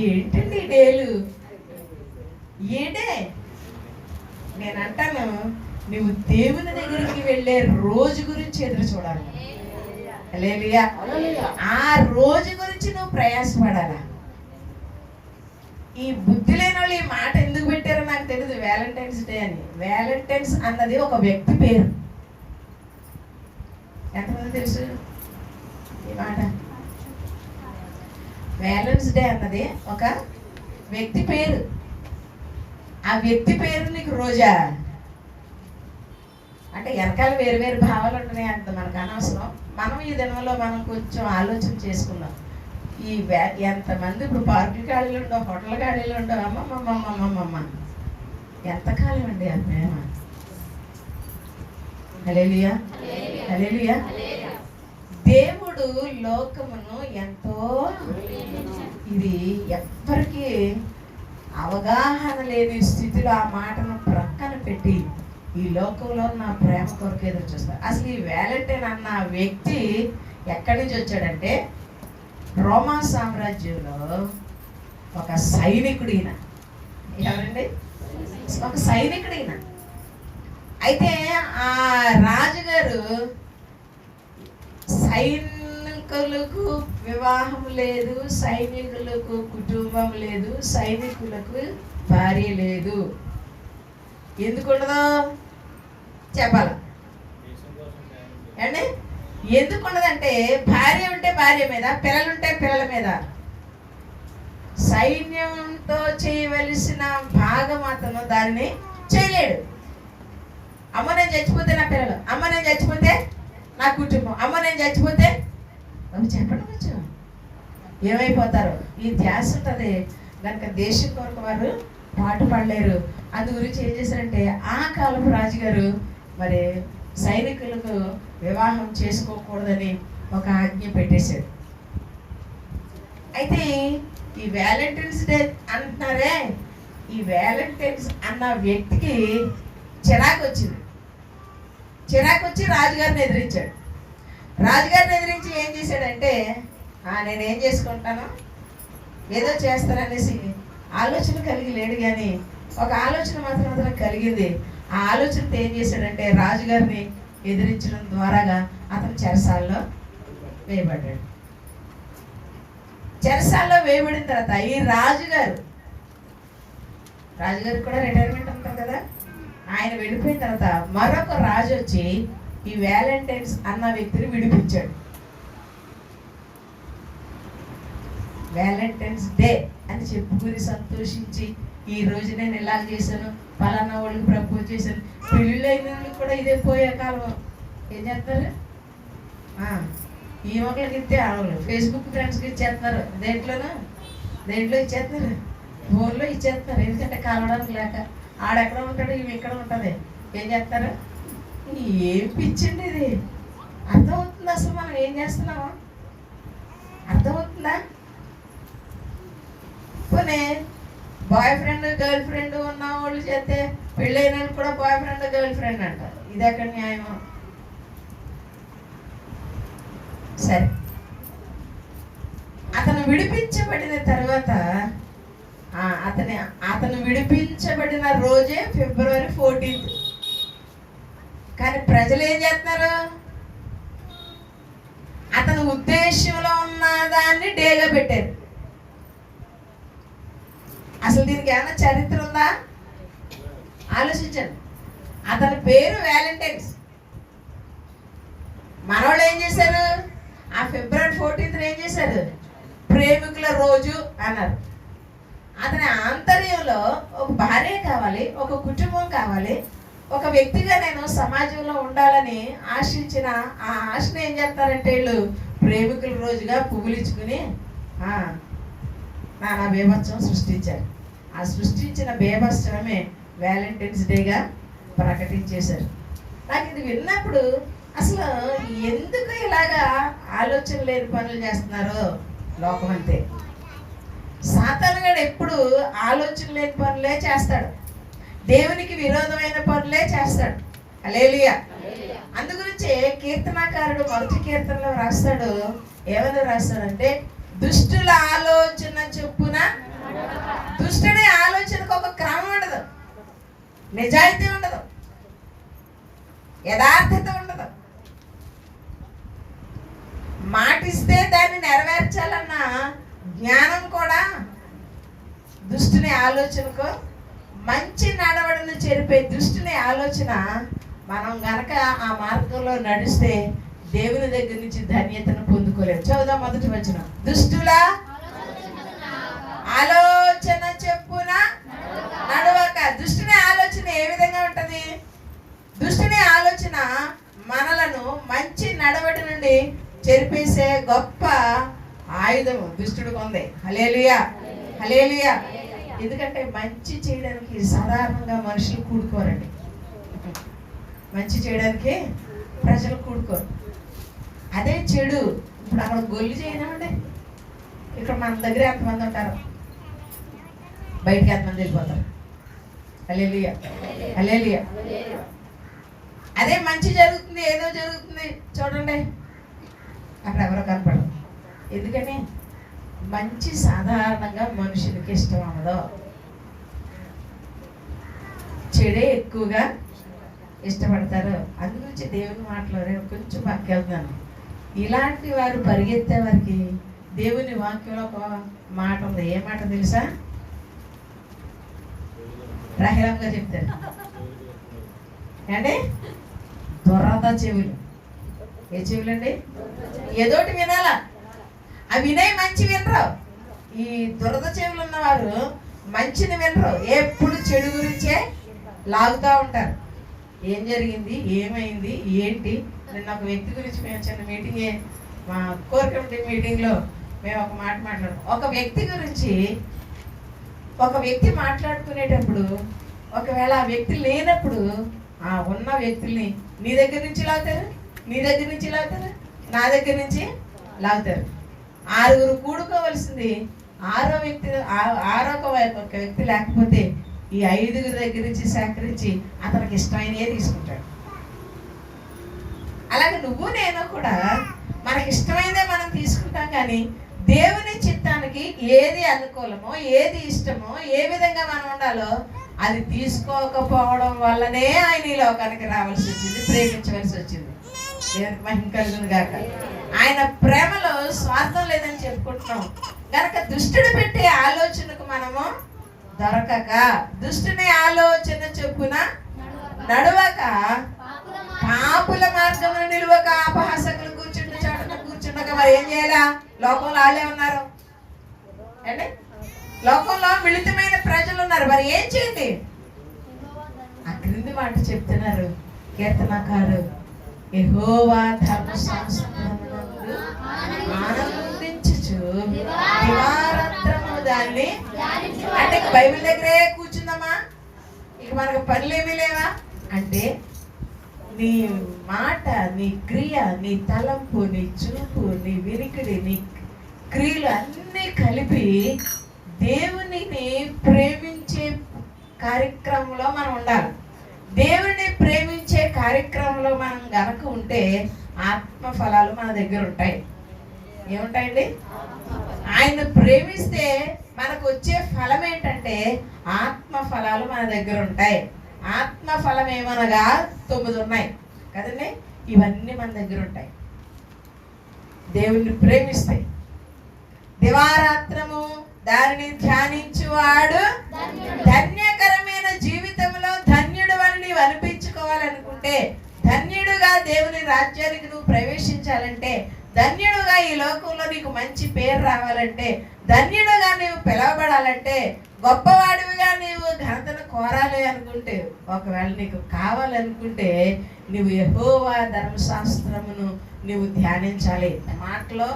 ఏంటండి డేలు, ఏంటే? నేను అంటాను, నువ్వు దేవుని దగ్గరికి వెళ్ళే రోజు గురించి ఎదురు చూడాలి. హల్లెలూయా. ఆ రోజు గురించి నువ్వు ప్రయాసపడాలా. ఈ బుద్ధి లేని వాళ్ళు ఈ మాట ఎందుకు పెట్టారో నాకు తెలియదు, వ్యాలంటైన్స్ డే అని. వ్యాలంటైన్స్ అన్నది ఒక వ్యక్తి పేరు. ఎంతమంది తెలుసు ఈ మాట? వ్యాలెన్స్ డే అన్నది ఒక వ్యక్తి పేరు. ఆ వ్యక్తి పేరు నీకు రోజా అంటే వెనకాల వేరు వేరు భావాలు ఉంటున్నాయి. అంత మనకు అనవసరం. మనం ఈ దినంలో మనం కొంచెం ఆలోచన చేసుకుందాం. ఈ ఎంతమంది ఇప్పుడు పార్కుల గాడీలు ఉండవు, హోటల్ గాడీలు ఉండవు. అమ్మమ్మమ్మమ్మమ్మమ్మ ఎంతకాలం అండి ఆ ప్రేమ. హల్లెలూయా, హల్లెలూయా. దేవుడు లోకమును ఎంతో, ఇది ఎవ్వరికి అవగాహన లేని స్థితిలో ఆ మాటను ప్రక్కన పెట్టి ఈ లోకంలో నా ప్రేమ కొరకు ఎదురు చూస్తారు. అసలు ఈ వ్యాలంటైన్ అన్న వ్యక్తి ఎక్కడి నుంచి వచ్చాడంటే రోమా సామ్రాజ్యంలో ఒక సైనికుడు ఈయన. ఎవరండి? ఒక సైనికుడు ఈయన. అయితే ఆ రాజుగారు సైనికులకు వివాహం లేదు, సైనికులకు కుటుంబం లేదు, సైనికులకు భార్య లేదు. ఎందుకు ఉండదు చెప్పాల అండి? ఎందుకు ఉండదంటే భార్య ఉంటే భార్య మీద, పిల్లలుంటే పిల్లల మీద. సైన్యంతో చేయవలసిన భాగం అతను దాన్ని చేయలేడు. అమ్మ నేను చచ్చిపోతే నా పిల్లలు, అమ్మ నేను చచ్చిపోతే నా కుటుంబం, అమ్మ నేను చచ్చిపోతే అవి చెప్పడం కొంచెం ఏమైపోతారు. ఈ ధ్యాస ఉంటుంది కనుక దేశం కొరకు వారు పాటు పడలేరు. అందు గురించి ఏం చేశారంటే ఆ కాలపు రాజుగారు మరి సైనికులకు వివాహం చేసుకోకూడదని ఒక ఆజ్ఞ పెట్టేశాడు. అయితే ఈ వ్యాలంటైన్స్ డే అంటున్నారే, ఈ వ్యాలంటైన్స్ అన్న వ్యక్తికి చిరాకు వచ్చింది. చిరాకు వచ్చి రాజుగారిని ఎదిరించాడు. రాజుగారిని ఎదిరించి ఏం చేశాడంటే నేనేం చేసుకుంటాను ఏదో చేస్తాననేసి ఆలోచన కలిగి లేడు, కానీ ఒక ఆలోచన మాత్రం అతను కలిగింది. ఆ ఆలోచనతో ఏం చేశాడంటే రాజుగారిని ఎదిరించడం ద్వారాగా అతను చెరసాల్లో వేయబడ్డాడు. చెరసాల్లో వేయబడిన తర్వాత ఈ రాజుగారికి కూడా రిటైర్మెంట్ ఉంటారు కదా, ఆయన వెళ్ళిపోయిన తర్వాత మరొక రాజు వచ్చి ఈ వ్యాలంటైన్స్ అన్న వ్యక్తిని విడిపించాడు. వ్యాలంటైన్స్ డే అని చెప్పుకుని సంతోషించి ఈ రోజు నేను ఇలా చేశాను, పలానా వాళ్ళకి ప్రపోజ్ చేశాను. పెళ్ళిళ్ళు అయిన వాళ్ళకి కూడా ఇదే పోయే కాలం. ఏం చేస్తారు? ఈ మొక్కలకి ఇస్తే ఆడవాళ్ళు ఫేస్బుక్ ఫ్రెండ్స్కి ఇచ్చేస్తున్నారు. దేంట్లో ఇచ్చేస్తున్నారు, ఫోన్లో ఇచ్చేస్తున్నారు. ఎందుకంటే కలవడానికి లేక ఆడెక్కడ ఉంటాడు, ఇవి ఎక్కడ ఉంటుంది. ఏం చేస్తారు? ఏం పిచ్చింది ఇది. అర్థమవుతుంది అసలు మనం ఏం చేస్తున్నామో? అర్థమవుతుందా? పోనీ బాయ్ ఫ్రెండ్ గర్ల్ ఫ్రెండ్ ఉన్న వాళ్ళు చేస్తే పెళ్ళైన వాళ్ళు కూడా బాయ్ ఫ్రెండ్ గర్ల్ ఫ్రెండ్ అంటారు. ఇది ఎక్కడ న్యాయం? సరే, అతను విడిపించబడిన తర్వాత అతను విడిపించబడిన రోజే ఫిబ్రవరి 14. కానీ ప్రజలు ఏం చేస్తున్నారు? అతను ఉద్దేశంలో ఉన్న దాన్ని డేగా పెట్టారు. అసలు దీనికి ఏమైనా చరిత్ర ఉందా? ఆలోచించండి. అతని పేరు వ్యాలంటైన్స్. మనోళ్ళు ఏం చేశారు? ఆ ఫిబ్రవరి 14 ఏం చేశారు? ప్రేమికుల రోజు అన్నారు. అతని ఆంతర్యంలో ఒక భార్య కావాలి, ఒక కుటుంబం కావాలి, ఒక వ్యక్తిగా నేను సమాజంలో ఉండాలని ఆశించిన ఆ ఆశను ఏం చేస్తారంటే వీళ్ళు ప్రేమికుల రోజుగా పువ్వులు ఇచ్చుకుని నానా బీభత్సం సృష్టించారు. ఆ సృష్టించిన బీభత్సమే వ్యాలంటైన్స్ డేగా ప్రకటించేశారు. నాకు ఇది విన్నప్పుడు అసలు ఎందుకు ఇలాగా ఆలోచన లేని పనులు చేస్తున్నారో లోకం అంతే. సాతానుగాడు ఎప్పుడు ఆలోచన లేని పనులే చేస్తాడు, దేవునికి విరోధమైన పనులే చేస్తాడు. హల్లెలూయా. అందుగురించి కీర్తనాకారుడు మొదటి కీర్తనలో రాస్తాడు, ఏమని రాస్తాడంటే, దుష్టుల ఆలోచన చొప్పున. దుష్టుడి ఆలోచనకు ఒక క్రమం ఉండదు, నిజాయితీ ఉండదు, యథార్థత ఉండదు. మాటిస్తే దాన్ని నెరవేర్చాలన్న జ్ఞానం కూడా దుష్టుని ఆలోచనకు, మంచి నడవడిని చెరిపే దుష్టుని ఆలోచన మనం గనక ఆ మార్గంలో నడిస్తే దేవుని దగ్గర నుంచి ధన్యతను పొందుకోలేము. చదువుదాం మొదటి వచనం. దుష్టుల ఆలోచన చెప్పున నడవక. దుష్టుని ఆలోచన ఏ విధంగా ఉంటది? దుష్టుని ఆలోచన మనలను మంచి నడవడి నుండి చెరిపేసే గొప్ప ఆయుధం దుష్టుడికి ఉంది. హల్లెలూయా, హల్లెలూయా. ఎందుకంటే మంచి చేయడానికి సాధారణంగా మనుషులు కూడుకోరండి. మంచి చేయడానికి ప్రజలు కూడుకోరు. అదే చెడు, ఇప్పుడు అక్కడ గొల్లు చేయనామండి, ఇక్కడ మన దగ్గర ఎంతమంది ఉంటారు, బయటికి ఎంతమంది వెళ్ళిపోతారు. హల్లెలూయా, హల్లెలూయా. అదే మంచి జరుగుతుంది, ఏదో జరుగుతుంది చూడండి, అక్కడ ఎవరో కనపడదు. ఎందుకని? మంచి సాధారణంగా మనుషులకి ఇష్టం అవ్వదు, చెడే ఎక్కువగా ఇష్టపడతారు. అందుగురించి దేవుని మాటలు కొంచెం పక్కెళ్తున్నాను. ఇలాంటి వారు పరిగెత్తే వారికి దేవుని వాక్యంలో ఒక మాట ఉంది. ఏ మాట తెలుసా? రహిరంగా చెప్తారు అంటే దురద చెవులు. ఏ చెవులండి? ఏదోటి వినాలా, ఆ వినయ్ మంచి వినరు. ఈ దురద చెవులు ఉన్నవారు మంచిని వినరు, ఎప్పుడు చెడు గురించే లాగుతూ ఉంటారు. ఏం జరిగింది, ఏమైంది, ఏంటి. నిన్న ఒక వ్యక్తి గురించి మేము చిన్న మీటింగ్, మా కోర్ కమిటీ మీటింగ్లో మేము ఒక మాట మాట్లాడాం. ఒక వ్యక్తి గురించి ఒక వ్యక్తి మాట్లాడుకునేటప్పుడు ఒకవేళ ఆ వ్యక్తి లేనప్పుడు ఆ ఉన్న వ్యక్తుల్ని నీ దగ్గర నుంచి లాగుతారు, నీ దగ్గర నుంచి లాగుతారు, నా దగ్గర నుంచి లాగుతారు. 6 కూడుకోవలసింది ఆరో ఒక వ్యక్తి లేకపోతే ఈ 5 దగ్గర నుంచి సేకరించి అతనికి ఇష్టమైనవే తీసుకుంటాడు. అలాగే నువ్వు నేను కూడా మనకి ఇష్టమైనదే మనం తీసుకుంటాం. కానీ దేవుని చిత్తానికి ఏది అనుకూలమో, ఏది ఇష్టమో, ఏ విధంగా మనం ఉండాలో అది తీసుకోకపోవడం వల్లనే ఆయన ఈ లోకానికి రావాల్సి వచ్చింది, ప్రేమించవలసి వచ్చింది. దేవునికి మహిమ కలుగును గాక. ఆయన ప్రేమలో స్వార్థం లేదని చెప్పుకుంటున్నాం కనుక దుష్టుడు పెట్టే ఆలోచనకు మనము దొరకక, దుష్టుని ఆలోచన చొప్పున నడవక, పాపుల మార్గమును నిలువక, అపహాసకులు కూర్చుంటే చోటన కూర్చుండక. మరి ఏం చేయాలా? లోకంలో వాళ్ళే ఉన్నారు అంటే, లోకంలో మిళితమైన ప్రజలు ఉన్నారు. మరి ఏం చేయండి? ఆ క్రింది మాట చెప్తున్నారు కీర్తనకారు, యెహోవా ధర్మశాస్త్రమునందు ఆనందించుచు దివారాంతరము దాన్ని. అంటే బైబిల్ దగ్గరే కూర్చుందామా, ఇక మనకు పనులేమీ లేవా అంటే, నీ మాట, నీ క్రియ, నీ తలంపు, నీ చూపు, నీ వినికిడి, నీ క్రియలు అన్నీ కలిపి దేవునిని ప్రేమించే కార్యక్రమంలో మనం ఉండాలి. దేవుని ప్రేమించే కార్యక్రమంలో మనం గనక ఉంటే ఆత్మ ఫలాలు మన దగ్గర ఉంటాయి. ఏముంటాయండి? ఆయన ప్రేమిస్తే మనకు వచ్చే ఫలం ఏంటంటే ఆత్మ ఫలాలు మన దగ్గర ఉంటాయి. ఆత్మ ఫలం ఏమనగా 9 ఉన్నాయి కదండి. ఇవన్నీ మన దగ్గర ఉంటాయి. దేవుణ్ణి ప్రేమిస్తే దివారాత్రము దానిని ధ్యానించువాడు ధన్యకరమైన జీవితంలో ధన్యుడు అని నీవు అనిపించుకోవాలనుకుంటే, ధన్యుడుగా దేవుని రాజ్యానికి నువ్వు ప్రవేశించాలంటే, ధన్యుడుగా ఈ లోకంలో నీకు మంచి పేరు రావాలంటే, ధన్యుడుగా నీవు పిలవబడాలంటే, గొప్పవాడివిగా నీవు ఘనతను కోరాలి అనుకుంటే, ఒకవేళ నీకు కావాలనుకుంటే నువ్వు యెహోవా ధర్మశాస్త్రమును నువ్వు ధ్యానించాలి. మాటలో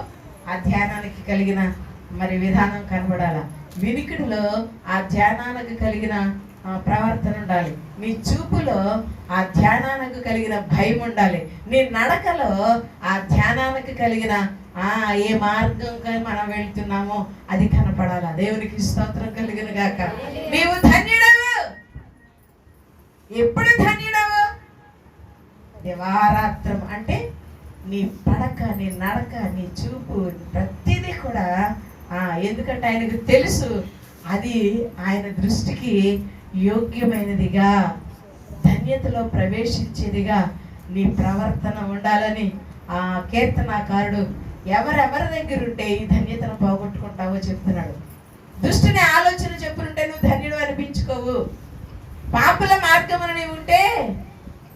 ఆ ధ్యానానికి కలిగిన మరి విధానం కనబడాలి. వినికిడిలో ఆ ధ్యానానికి కలిగిన ప్రవర్తన ఉండాలి. నీ చూపులో ఆ ధ్యానానికి కలిగిన భయం ఉండాలి. నీ నడకలో ఆ ధ్యానానికి కలిగిన ఏ మార్గంగా మనం వెళ్తున్నామో అది కనపడాలి. దేవునికి స్తోత్రం కలిగిన గాక. నీవు ధన్యుడవు. ఎప్పుడు ధన్యుడవు? దివారాత్రం అంటే నీ పడక, నీ నడక, నీ చూపు, ప్రతిదీ కూడా ఎందుకంటే ఆయనకు తెలుసు అది ఆయన దృష్టికి యోగ్యమైనదిగా, ధన్యతలో ప్రవేశించేదిగా నీ ప్రవర్తన ఉండాలని ఆ కీర్తనాకారుడు ఎవరెవరి దగ్గర ఉంటే ఈ ధన్యతను పోగొట్టుకుంటావో చెప్తున్నాడు. దుష్టుని ఆలోచన చెప్పుంటే నువ్వు ధన్యుడు అనిపించుకోవు. పాపుల మార్గమున నీవు ఉంటే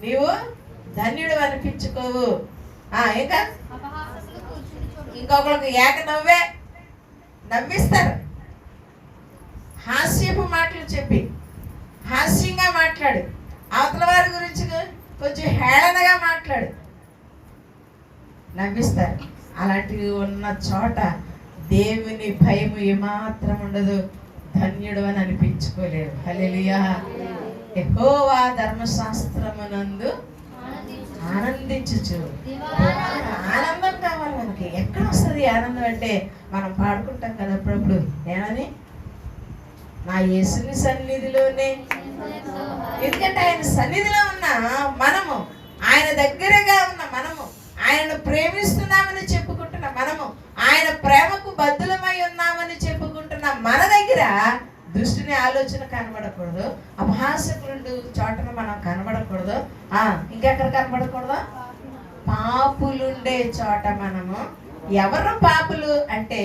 నీవు ధన్యుడు అనిపించుకోవు. ఇంకా ఇంకొకరికి ఏక నవ్వే నవ్విస్తారు. హాస్యపు మాటలు చెప్పి హాస్యంగా మాట్లాడు, అవతల వారి గురించి కొంచెం హేళనగా మాట్లాడు, నవ్విస్తారు. అలాంటివి ఉన్న చోట దేవుని భయం ఏమాత్రం ఉండదు, ధన్యుడు అని అనిపించుకోలేరు. హల్లెలూయా. యెహోవా ధర్మశాస్త్రమునందు ఆనందించు. ఆనందం కావాలి మనకి. ఎక్కడ వస్తుంది ఆనందం అంటే మనం పాడుకుంటాం కదా అప్పుడప్పుడు, ఏమని? నా యేసుని సన్నిధిలోనే. ఎందుకంటే ఆయన సన్నిధిలో ఉన్న మనము, ఆయన దగ్గరగా ఉన్న మనము, ఆయనను ప్రేమిస్తున్నామని చెప్పుకుంటున్న మనము, ఆయన ప్రేమకు బద్దులమై ఉన్నామని చెప్పుకుంటున్న మన దగ్గర దుష్టుని ఆలోచన కనబడకూడదు, అపహాసకులు చోటన మనం కనబడకూడదు. ఇంకెక్కడ కనబడకూడదు? పాపులుండే చోట మనము. ఎవరు పాపులు అంటే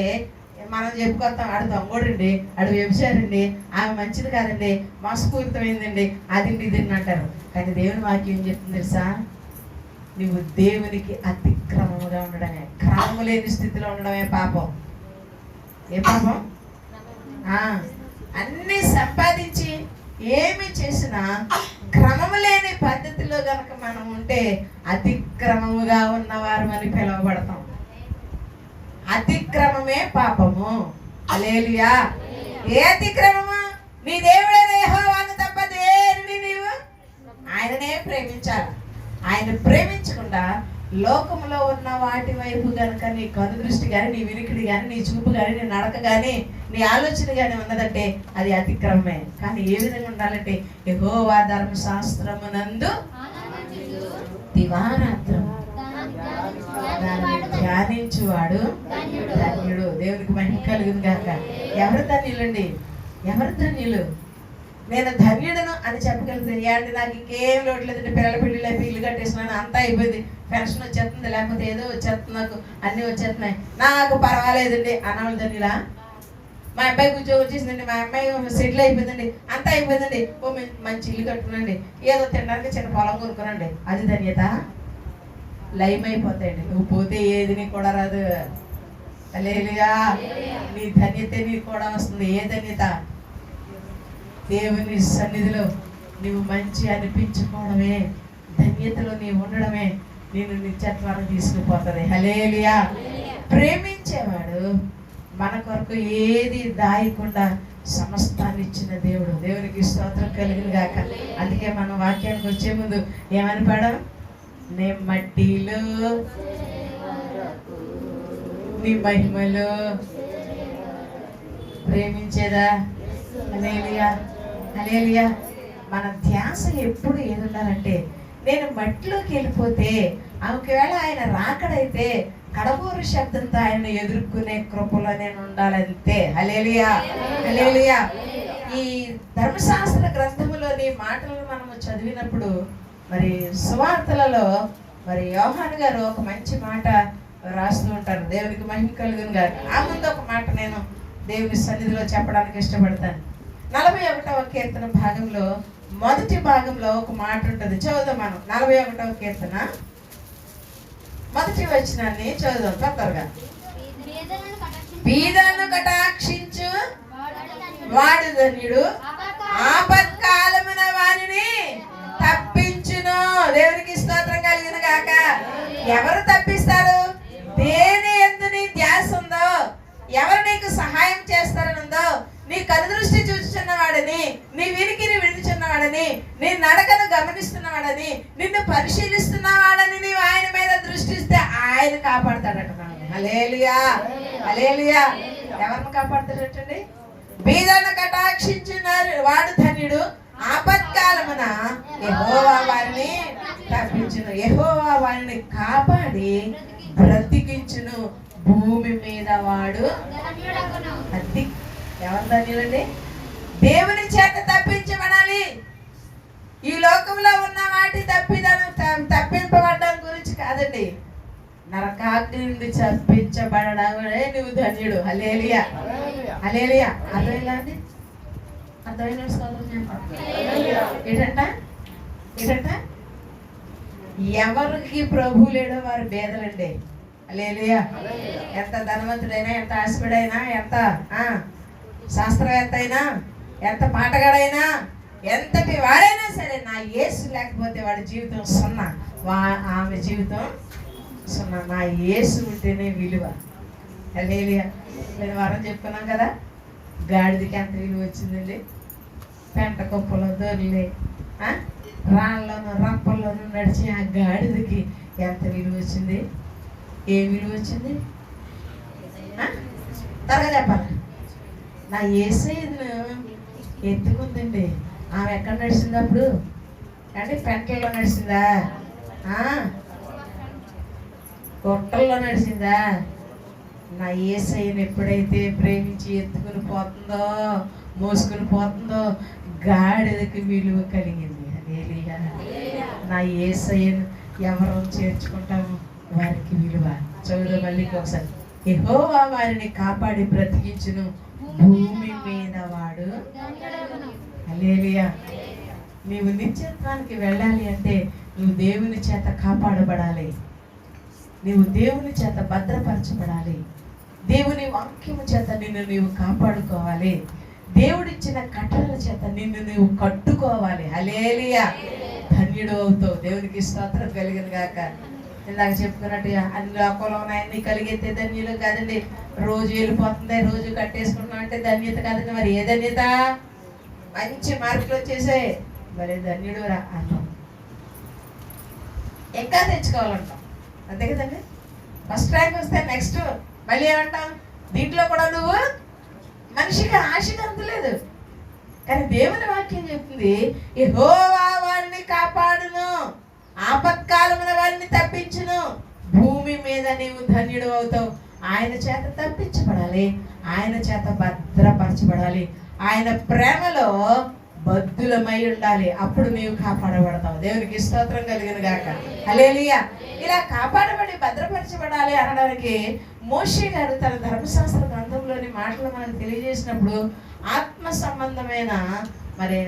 మనం చెప్పుకొస్తాం, ఆడు దొంగోడండి, ఆడు వ్యభిచారండి, ఆమె మంచిది కాదండి, మోసపూరితమైందండి, అది ఇది అంటారు. కానీ దేవుని వాక్యం చెప్తుంది తెలుసా? నువ్వు దేవునికి అతిక్రమముగా ఉండడమే, క్రమము లేని స్థితిలో ఉండడమే పాపం. ఏ పాపం? అన్నీ సంపాదించి ఏమి చేసినా క్రమము లేని పద్ధతిలో గనక మనం ఉంటే అతిక్రమముగా ఉన్నవారు అని పిలువబడతాం. అతిక్రమమే పాపము. హల్లెలూయా. ఏ అతిక్రమము? నీ దేవుడైన యెహోవాను తప్ప దేనిని నీవు ఆయననే ప్రేమించాలి. ఆయన ప్రేమించకుండా లోకంలో ఉన్న వాటి వైపు గనక నీ కనుదృష్టి కానీ, నీ వినికిడి కానీ, నీ చూపు కానీ, నీ నడక కానీ, నీ ఆలోచన కానీ ఉన్నదంటే అది అతిక్రమమే. కానీ ఏ విధంగా ఉండాలంటే యెహోవా ధర్మశాస్త్రమునందు దివారాత్రం దాన్ని ధ్యానించువాడు ధన్యుడు. దేవునికి మహిమ కలుగును గాక. ఎవరు ధన్యులండి? ఎవరు ధన్యులు? నేను ధన్యుడను అని చెప్పగలిగితే, ఏంటి నాకు ఇంకేం లోటు లేదండి, పిల్లల పెళ్ళిళ్ళు అయిపోయి ఇల్లు కట్టేసినాను, అంతా అయిపోయింది, పెన్షన్ వచ్చేస్తుంది, లేకపోతే ఏదో వచ్చేస్తుంది, నాకు అన్నీ వచ్చేస్తున్నాయి, నాకు పర్వాలేదండి అన్నవాళ్ళు ధన్యులా? మా అబ్బాయికి ఉద్యోగం వచ్చేసిందండి, మా అమ్మాయి సెటిల్ అయిపోయిందండి, అంతా అయిపోయిందండి, ఓ మంచి ఇల్లు కట్టుకునండి, ఏదో తినడానికి చిన్న పొలం కొనుక్కునండి, అది ధన్యత? లైమ్ అయిపోతాయండి. నువ్వు పోతే ఏది నీకు కూడా రాదు. హల్లెలూయా. నీ ధన్యత నీకు కూడా వస్తుంది. ఏ ధన్యత? దేవుని సన్నిధిలో నీవు మంచి అనిపించుకోవడమే, ధన్యతలో నీవు ఉండడమే నేను నిత్యత్వాన్ని తీసుకుపోతుంది. హల్లెలూయా. ప్రేమించేవాడు మన కొరకు ఏది దాయకుండా సమస్తాన్ని ఇచ్చిన దేవుడు. దేవునికి స్తోత్రం కలుగును గాక. అందుకే మన వాక్యానికి వచ్చే ముందు ఏమని పాడం? నే మట్టిలో నీ మహిమలో ప్రేమించేదా? హల్లెలూయా, హల్లెలూయా. మన ధ్యాస ఎప్పుడు ఏది ఉండాలంటే, నేను మట్టిలోకి వెళ్ళిపోతే ఒకవేళ ఆయన రాకడైతే కడబూరు శబ్దంతో ఆయన ఎదుర్కొనే కృపలో నేను ఉండాలంతే. హల్లెలూయా, హల్లెలూయా. ఈ ధర్మశాస్త్ర గ్రంథములోని మాటలను మనము చదివినప్పుడు మరి సువార్తలలో మరి యోహాను గారు ఒక మంచి మాట రాస్తూ ఉంటారు. దేవునికి మహిమ కలుగును గాక. ఆ ముందు ఒక మాట నేను దేవుని సన్నిధిలో చెప్పడానికి ఇష్టపడతాను. 41వ కీర్తన భాగంలో మొదటి భాగంలో ఒక మాట ఉంటుంది, చదువుదాం మనం. 41వ కీర్తన మొదటి వచనాన్ని చదువుదాం తొందరగా. బీదలను కటాక్షించు వాడు ధన్యుడు, ఆపత్కాలమున వారిని తప్పించును. దేవునికి స్తోత్రం కలిగిన గాక. ఎవరు తప్పిస్తారు? దేని యందు నీ ధ్యాస ఉందో, ఎవరు నీకు సహాయం చేస్తారని ఉందో, నీ కనుదృష్టి చూచుచున్నవాడని, నీ వినికిని విడుచున్నవాడని, నీ నడకను గమనిస్తున్నవాడని, నిన్ను పరిశీలిస్తున్నవాడని నీవు ఆయన మీద దృష్టిస్తే ఆయన కాపాడతాడట మనల్ని. హల్లెలూయా, హల్లెలూయా. ఎవరిని కాపాడతాడటండి? బీదలను కటాక్షించున్నారు వాడు ధన్యుడు, ఆపత్కాలమున యెహోవా వారిని తప్పించును. యెహోవా వారిని కాపాడి బ్రతికించును. భూమి మీద వాడు అది. ఎవరు ధన్యులండి? దేవుని చేత తప్పించబడాలి. ఈ లోకంలో ఉన్న వాటి తప్పింపబడడం గురించి కాదండి, నరకాగ్ని నుండి తప్పించబడడే నువ్వు ధన్యుడు. హల్లెలూయా, హల్లెలూయా. అర్థమైందా అండి? అర్థమైన ఏంటంట ఏంటంట ఎవరికి ప్రభు లేడో వారు బేదలండి. హల్లెలూయా. ఎంత ధనవంతుడైనా, ఎంత ఆశపడైనా, ఎంత శాస్త్రవేత్త అయినా, ఎంత పాటగాడైనా, ఎంతటి వాడైనా సరే నా యేసు లేకపోతే వాడి జీవితం సున్నా, ఆమె జీవితం సున్నా. నా యేసు ఉంటేనే విలువ. హల్లెలూయా. నేను వారం చెప్పుకున్నాం కదా, గాడిదకి ఎంత విలువ వచ్చిందండి. పెంట కుప్పలో దొరిలే రాళ్ళలోనూ రప్పల్లోనూ నడిచి ఆ గాడిదకి ఎంత విలువ వచ్చింది? ఏ విలువ వచ్చింది? త్వరగా చెప్పాలి. నా యేసయ్యను ఎత్తుకుందండి. ఆమె ఎక్కడ నడిచింది అప్పుడు? అంటే పెంటల్లో నడిచిందా? కొట్టల్లో నడిచిందా? నా యేసయ్యను ఎప్పుడైతే ప్రేమించి ఎత్తుకుని పోతుందో, మోసుకుని పోతుందో, గాడిదకి విలువ కలిగింది. హల్లెలూయా. నా యేసయ్యను ఎవరు చేర్చుకుంటాము వారికి విలువ. చదువు మళ్ళీ ఒకసారి. యెహోవా వారిని కాపాడి బ్రతికించును, భూమి మీద వాడు. హల్లెలూయా. నీవు నిత్యత్వానికి వెళ్ళాలి అంటే నువ్వు దేవుని చేత కాపాడబడాలి, నీవు దేవుని చేత భద్రపరచబడాలి, దేవుని వాక్యము చేత నిన్ను నీవు కాపాడుకోవాలి, దేవుడిచ్చిన కట్టడల చేత నిన్ను నీవు కట్టుకోవాలి. హల్లెలూయా. ధన్యుడు అవుతావు. దేవునికి స్తోత్రం కలిగిన గాక. ఇందాక చెప్పుకున్నట్టుగా అన్ని లోకంలో ఉన్నాయని కలిగితే ధన్యులు కాదండి. రోజు వెళ్ళిపోతుంది, రోజు కట్టేసుకుంటున్నాం అంటే ధన్యత కాదండి. మరి ఏ ధన్యత? మంచి మార్కులు వచ్చేసే మరి ధన్యుడు రా అన్నాం. ఇంకా తెచ్చుకోవాలంటాం, అంతే కదండి. ఫస్ట్ ర్యాంక్ వస్తే నెక్స్ట్ మళ్ళీ ఏమంటాం? దీంట్లో కూడా నువ్వు మనిషికి ఆశకి అంతలేదు, కానీ దేవుని వాక్యం చెప్తుంది యెహోవా వారిని కాపాడును, ఆపత్కాలమున వారిని తప్పించును, భూమి మీద నీవు ధన్యుడు అవుతావు. ఆయన చేత తప్పించబడాలి, ఆయన చేత భద్రపరచబడాలి, ఆయన ప్రేమలో బద్దులమై ఉండాలి. అప్పుడు నీవు కాపాడబడతావు. దేవునికి స్తోత్రం కలిగిన గాక. హల్లెలూయా. ఇలా కాపాడబడి భద్రపరచబడాలి అనడానికి మోషే గారు తన ధర్మశాస్త్ర గ్రంథంలోని మాటలు మనకు తెలియజేసినప్పుడు ఆత్మ సంబంధమైన మరి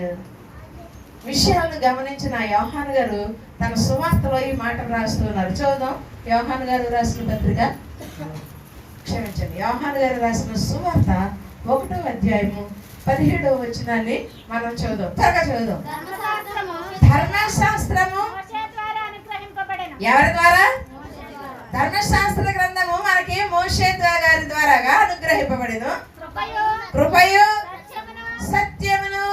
విషయాలను గమనించిన యోహాను గారు తన సువార్తలో ఈ మాటలు రాస్తున్నారు. చూద్దాం. యోహాను గారు రాసిన పత్రిక, క్షమించండి, యోహాను గారు రాసిన సువార్త 1వ అధ్యాయము 17వ వచనాన్ని మనం చదువుదాం. త్వరగా చదువుదాం. ధర్మశాస్త్రము ఎవరి ద్వారా? ధర్మశాస్త్ర గ్రంథము మనకి మోషే గారి ద్వారాగా అనుగ్రహింపబడెను. కృపయు సత్యమును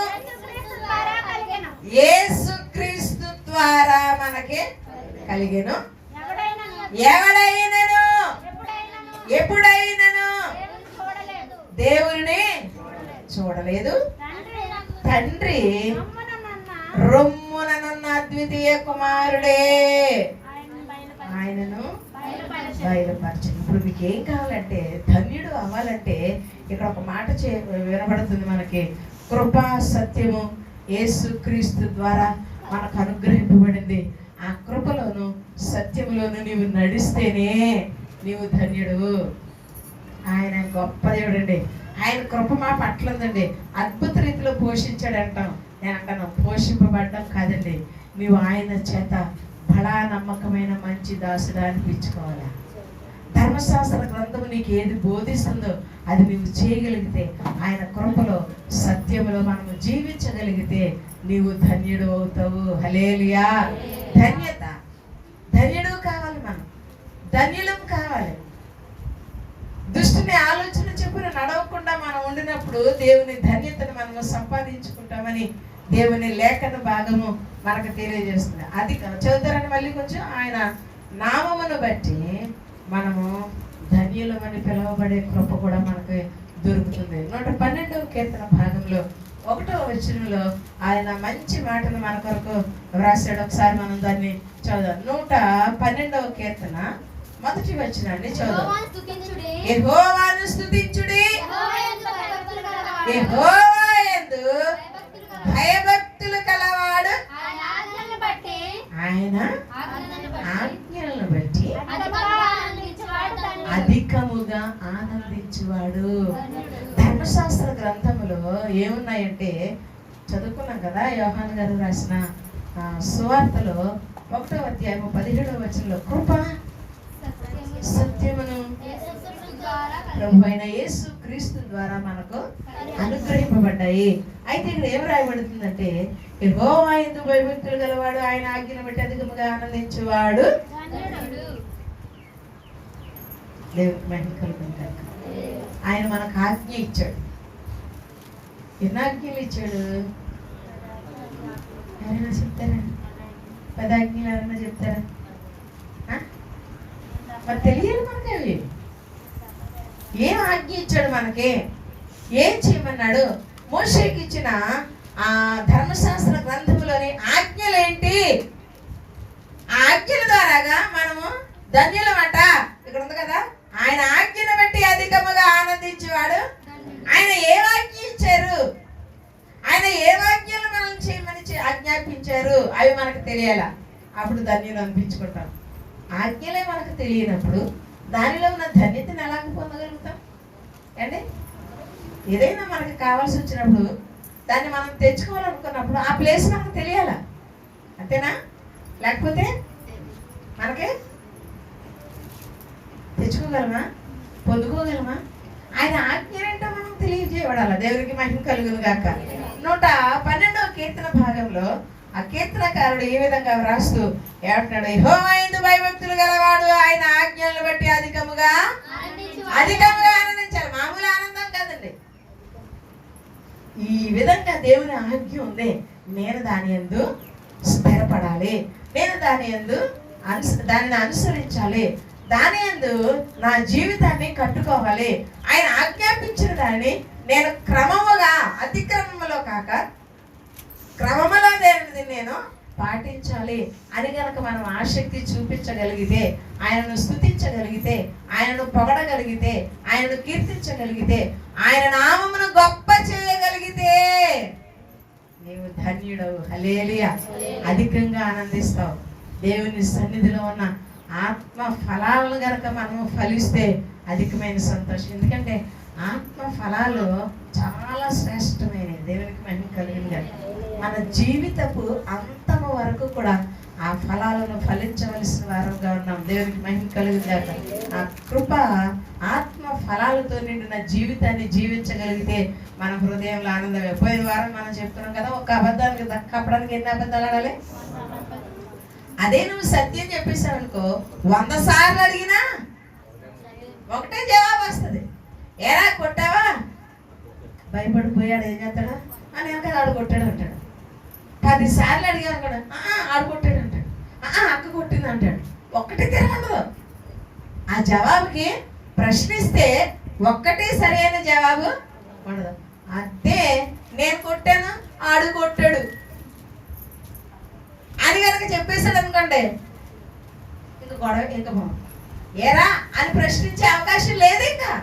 యేసుక్రీస్తు ద్వారా మనకి కలిగెను. ఎవడైనను ఎప్పుడైనను దేవుని లేదు. తండ్రి తండ్రి రొమ్ముననున్న అద్వితీయ కుమారుడే ఆయనను బయలుపరచు. ఇప్పుడు మీకు ఏం కావాలంటే, ధన్యుడు అవ్వాలంటే ఇక్కడ ఒక మాట వినబడుతుంది మనకి. కృపా సత్యము యేసు క్రీస్తు ద్వారా మనకు అనుగ్రహింపబడింది. ఆ కృపలోను సత్యములోను నీవు నడిస్తేనే నీవు ధన్యుడు. ఆయన గొప్ప దేవుడు అండి. ఆయన కృప మా పట్ల ఉందండి. అద్భుత రీతిలో పోషించాడు అంటాం. నేను అంటాను, పోషింపబడ్డం కాదండి, నీవు ఆయన చేత బడా నమ్మకమైన మంచి దాసుడా అనిపించుకోవాలి. ధర్మశాస్త్ర గ్రంథం నీకు ఏది బోధిస్తుందో అది నీవు చేయగలిగితే, ఆయన కృపలో సత్యములో మనము జీవించగలిగితే నీవు ధన్యుడు అవుతావు. హల్లెలూయా. ధన్యత, ధన్యుడు కావాలి, మనం ధన్యులం కావాలి. దుష్టుని ఆలోచన చెప్పున నడవకుండా మనం ఉండినప్పుడు దేవుని ధన్యతను మనము సంపాదించుకుంటామని దేవుని లేఖన భాగము మనకు తెలియజేస్తుంది. అది చదువుతారని మళ్ళీ కొంచెం. ఆయన నామమును బట్టి మనము ధన్యులమని పిలువబడే కృప కూడా మనకు దొరుకుతుంది. 112వ కీర్తన భాగంలో 1వ వచనంలో ఆయన మంచి మాటను మన కొరకు వ్రాసాడు. ఒకసారి మనం దాన్ని చదువుదాం. 112వ కీర్తన 1వ వచనాన్ని చదువుదాం. యెహోవాను స్తుతించుడి, యెహోవా యందు భయభక్తులు కలవాడు ఆయన ఆజ్ఞలను బట్టి అధికముగా ఆనందించువాడు. ధర్మశాస్త్ర గ్రంథములో ఏమున్నాయంటే చదువుకున్నాం కదా, యోహాను గారు రాసిన సువార్తలో 1వ అధ్యాయం 17వ వచనంలో కృప సత్యమును ప్రభువైన యేసు క్రీస్తు ద్వారా మనకు అనుగ్రహింపబడ్డాయి. అయితే ఇక్కడ ఏం రాయబడుతుందంటే, యెహోవా యందు భయభక్తులు గలవాడు ఆయన ఆజ్ఞను బట్టి అధికముగా ఆనందించేవాడు. దేవునికి మహిమ కలుగును. ఆయన మనకు ఆజ్ఞ ఇచ్చాడు. ఎన్ని ఆజ్ఞలు ఇచ్చాడు? ఎవరైనా చెప్తారా? 10 ఆజ్ఞలు ఎవరైనా చెప్తారా? మరి తెలియాలి మనకి అవి. ఏం ఆజ్ఞ ఇచ్చాడు మనకి? ఏం చేయమన్నాడు? మోషేకి ఇచ్చిన ఆ ధర్మశాస్త్ర గ్రంథంలోని ఆజ్ఞలు ఏంటి? ఆ ఆజ్ఞల ద్వారాగా మనము ధన్యులమట. ఇక్కడ ఉంది కదా, ఆయన ఆజ్ఞను బట్టి అధికముగా ఆనందించేవాడు. ఆయన ఏ ఆజ్ఞ ఇచ్చారు, ఆయన ఏ ఆజ్ఞలు మనం చేయమని ఆజ్ఞాపించారు, అవి మనకు తెలియాలా. అప్పుడు ధన్యులు అనిపించుకుంటాం. ఆజ్ఞలే మనకు తెలియనప్పుడు దానిలో ఉన్న ధన్యతను ఎలా పొందగలుగుతాం అండి? ఏదైనా మనకి కావాల్సి వచ్చినప్పుడు దాన్ని మనం తెచ్చుకోవాలనుకున్నప్పుడు ఆ ప్లేస్ మనకు తెలియాలా, అంతేనా? లేకపోతే మనకి తెచ్చుకోగలమా, పొందుకోగలమా? ఆయన ఆజ్ఞలేంటో మనం తెలియజేయబడాలి. దేవునికి మహిమ కలుగును గాక. 112వ కీర్తన భాగంలో ఆ కీర్తనకారుడు ఈ విధంగా వ్రాస్తూ ఏమంటున్నాడు? యెహోవా యందు భయభక్తులు గలవాడు ఆయన ఆజ్ఞలను బట్టి అధికముగా ఆనందించాలి. మామూలు ఆనందం కాదండి. ఈ విధంగా దేవుని ఆజ్ఞ ఉంది, నేను దాని యందు స్థిరపడాలి, నేను దానిని అనుసరించాలి, దాని యందు నా జీవితాన్ని కట్టుకోవాలి. ఆయన ఆజ్ఞాపించిన దాన్ని నేను క్రమముగా, అతిక్రమములో కాక క్రమములో నేను పాటించాలి అని కనుక మనం ఆసక్తి చూపించగలిగితే, ఆయనను స్తుతించగలిగితే, ఆయనను పొగడగలిగితే, ఆయనను కీర్తించగలిగితే, ఆయన నామమును గొప్ప చేయగలిగితే నీవు ధన్యుడవు. హల్లెలూయా. అధికంగా ఆనందిస్తావు. దేవుని సన్నిధిలో ఉన్న ఆత్మ ఫలాలను గనక మనము ఫలిస్తే అధికమైన సంతోషం. ఎందుకంటే ఆత్మ ఫలాలు చాలా శ్రేష్టమైనవి. దేవునికి మహిమ కలిగింది. మన జీవితపు అంతము వరకు కూడా ఆ ఫలాలను ఫలించవలసిన వారంగా ఉన్నాం. దేవునికి మహిమ కలుగుగాక. ఆ కృప ఆత్మ ఫలాలతో నిండిన జీవితాన్ని జీవించగలిగితే మన హృదయంలో ఆనందమే. పోయిన వారం మనం చెప్తున్నాం కదా, ఒక అబద్ధానికి దక్కపడానికి ఎన్ని అబద్ధాలు ఆడాలి? అదే నువ్వు సత్యం చెప్పేశావు అనుకో, 100 సార్లు అడిగినా ఒకటే జవాబు వస్తుంది. ఏరా కొట్టావా? భయపడిపోయాడు, ఏం చేస్తాడు అని వెనక ఆడు కొట్టాడు అంటాడు. 10 సార్లు అడిగాను కూడా ఆడు కొట్టాడు అంటాడు, అక్క కొట్టింది అంటాడు. ఒక్కటే తిరగదు. ఆ జవాబుకి ప్రశ్నిస్తే ఒక్కటే సరైన జవాబు ఉండదు. అదే నేను కొట్టాను ఆడు కొట్టాడు అని కనుక చెప్పేశాడు అనుకోండి, ఇంక గొడవ ఇంకా బాగుంది. ఏరా అని ప్రశ్నించే అవకాశం లేదు. ఇంకా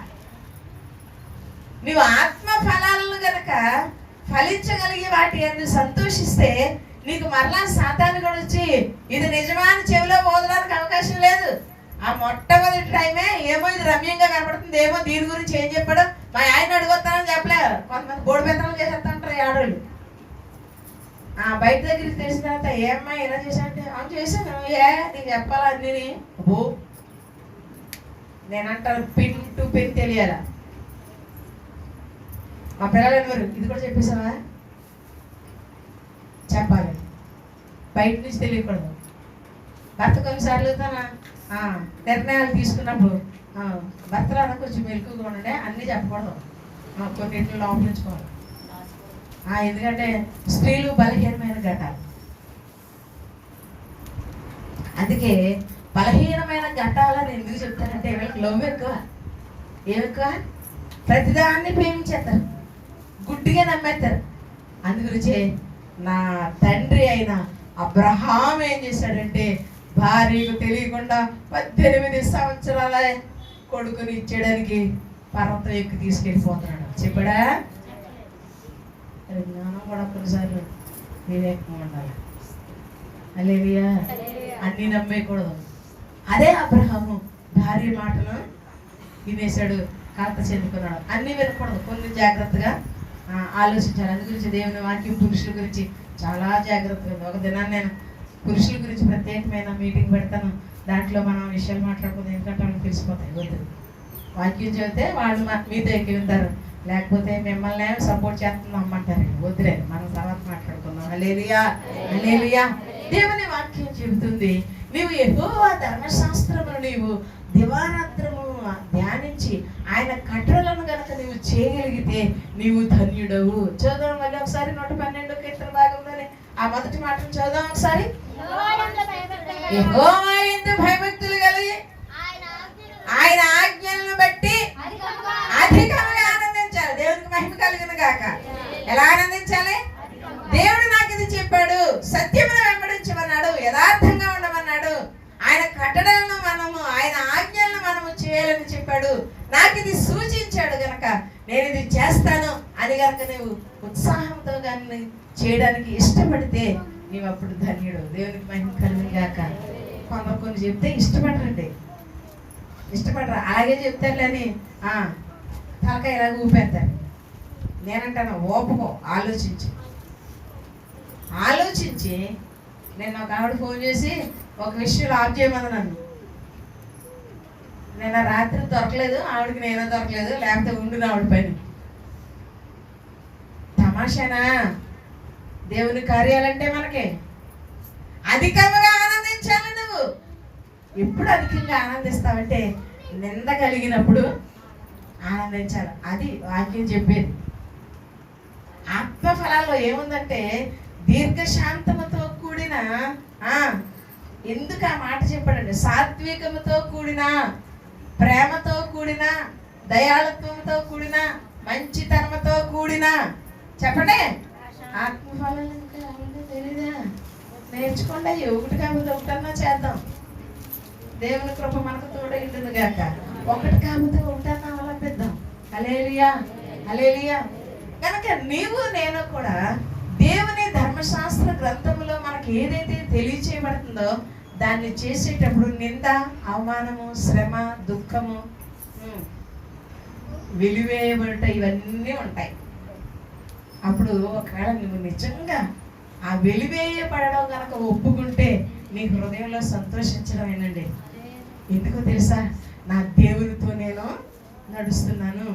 నువ్వు ఆత్మ ఫలాలను గనక ఫలించగలిగే వాటి ఎందుకు సంతోషిస్తే నీకు మరలా సాతాను కూడా వచ్చి ఇది నిజమా అని చెవిలో పోదడానికి అవకాశం లేదు. ఆ మొట్టమొదటి టైమే ఏమో ఇది రమ్యంగా కనపడుతుంది, ఏమో దీని గురించి ఏం చెప్పాడు మా ఆయన అడుగుతానని చెప్పలేరు. కొంతమంది బోర్డు బెత్తనం చేసేస్తుంటారు ఈ ఆడవాళ్ళు. బయట దగ్గరికి తెలిసిన తర్వాత ఏమ్మా ఇలా చేశానంటే అవును చేశాను, నీకు చెప్పాలా అన్నీ ఓ నేనంటాను పిన్ టు పిన్ తెలియాలా. మా పిల్లలు ఎవరు ఇది కూడా చెప్పేసావా చెప్పాలి, బయట నుంచి తెలియకూడదు. భర్త కొన్నిసార్లు తన నిర్ణయాలు తీసుకున్నప్పుడు భర్తలో కొంచెం మెలకుగా ఉండే అన్నీ చెప్పకూడదు, కొన్నింటిని లోపలించుకోవాలి. ఎందుకంటే స్త్రీలు బలహీనమైన ఘటాలు. అందుకే బలహీనమైన ఘటాలని ఎందుకు చెప్తారంటే వీళ్ళకి లోబు ఎక్కువ, ఏమెక్కువ, ప్రతిదాన్ని ప్రేమించేస్తారు, గుడ్డిగా నమ్మేస్తారు. అందుగురించే నా తండ్రి అయిన అబ్రహాం ఏం చేశాడంటే భార్యకు తెలియకుండా 18 సంవత్సరాల కొడుకుని ఇచ్చేయడానికి పర్వతం ఎక్కి తీసుకెళ్ళిపోతున్నాడు. చెప్పాడా? జ్ఞానం కూడా కొన్నిసార్లు వివేకం ఉండాలి. హల్లెలూయా. అన్ని నమ్మేయకూడదు. అదే అబ్రహాము భార్య మాటను వినేశాడు, కలత చెందుకున్నాడు. అన్ని వినకూడదు, కొన్ని జాగ్రత్తగా ఆలోచించాలి. అందు గురించి దేవుని వాక్యం పురుషుల గురించి చాలా జాగ్రత్తగా. ఒక దినాన్ని నేను పురుషుల గురించి ప్రత్యేకమైన మీటింగ్ పెడతాను, దాంట్లో మనం విషయాలు మాట్లాడుకుందాం. ఎందుకంటే వాళ్ళకి తెలిసిపోతాయి. వద్దు, వాక్యం చెబితే వాళ్ళు మీతో ఎక్కి ఉంటారు, లేకపోతే మిమ్మల్ని సపోర్ట్ చేస్తున్నాం అమ్మంటారు. వద్దులే, మనం తర్వాత మాట్లాడుకుందాం. హల్లెలూయా, హల్లెలూయా. దేవుని వాక్యం చెబుతుంది, నీవు యెహోవా ధర్మశాస్త్రమును నీవు దివారాత్రము ధ్యానించి ఆయన కట్టడలను గనక నీవు చేయగలిగితే నీవు ధన్యుడవు. చదువు మళ్ళీ ఒకసారి 112 కీర్తన భాగంలోనే ఆ మొదటి మాటను చదువుదాం ఒకసారి. యెహోవా యందు భయభక్తులు కలిగి ఆయన ఆజ్ఞలను బట్టి అధికంగా ఆనందించాలి. దేవునికి మహిమ కలుగును గాక. ఎలా ఆనందించాలి? దేవుడు నాకు ఇది చెప్పాడు, సత్యమును వెంబడించమన్నాడు, యథార్థంగా ఉండమన్నాడు, ఆయన కట్టడలను మనము ఆయన ఆజ్ఞలను మనము చేయాలని చెప్పాడు, నాకు ఇది సూచించాడు గనక నేను ఇది చేస్తాను అని గనక నువ్వు ఉత్సాహంతో కానీ చేయడానికి ఇష్టపడితే నీవు అప్పుడు ధన్యుడు. దేవునికి మహిమ కలుగును గాక. కొన్ని చెప్తే ఇష్టపడరండి, ఇష్టపడరా, అలాగే చెప్తారులేని తలకాయ ఇలాగ ఊపేస్తారు. నేనంటాను ఓపకో, ఆలోచించి నేను ఒక ఆవిడ ఫోన్ చేసి ఒక విషయంలో ఆఫ్ చేయమని నన్ను. నేను రాత్రి దొరకలేదు, ఆవిడకి నేనే దొరకలేదు, లేకపోతే ఉండు ఆవిడ పైన. తమాషానా? దేవుని కార్యాలంటే మనకి అధికంగా ఆనందించాలి. నువ్వు ఎప్పుడు అధికంగా ఆనందిస్తావంటే నింద కలిగినప్పుడు ఆనందించాలి. అది వాక్యం చెప్పేది. ఆత్మ ఫలాల్లో ఏముందంటే దీర్ఘశాంతముతో కూడిన ఎందుకు ఆ మాట చెప్పాడండి? సాత్వికముతో కూడిన, ప్రేమతో కూడిన, దయాళత్వంతో కూడిన, మంచితనంతో కూడిన. చెప్పండి, ఆత్మఫలాలు ఇంకా తెలీదా? నేర్చుకోండి. ఒకటి కాకపోతే ఒకటన్నా చేద్దాం. దేవుని కృప మనకు తోడైంటుంది గాక. ఒకటి కాకపోతే ఒకటన్నా అవలంబిద్దాం. హల్లెలూయా, హల్లెలూయా. కనుక నీవు నేను కూడా దేవుని ధర్మశాస్త్ర గ్రంథములో మనకి ఏదైతే తెలియచేయబడుతుందో దాన్ని చేసేటప్పుడు నింద, అవమానము, శ్రమ, దుఃఖము, వెలివేయబడట ఇవన్నీ ఉంటాయి. అప్పుడు ఒకవేళ నువ్వు నిజంగా ఆ వెలివేయబడడం కనుక ఒప్పుకుంటే నీ హృదయంలో సంతోషించడం ఏనండి. ఎందుకో తెలుసా? నా దేవునితో నేను నడుస్తున్నాను,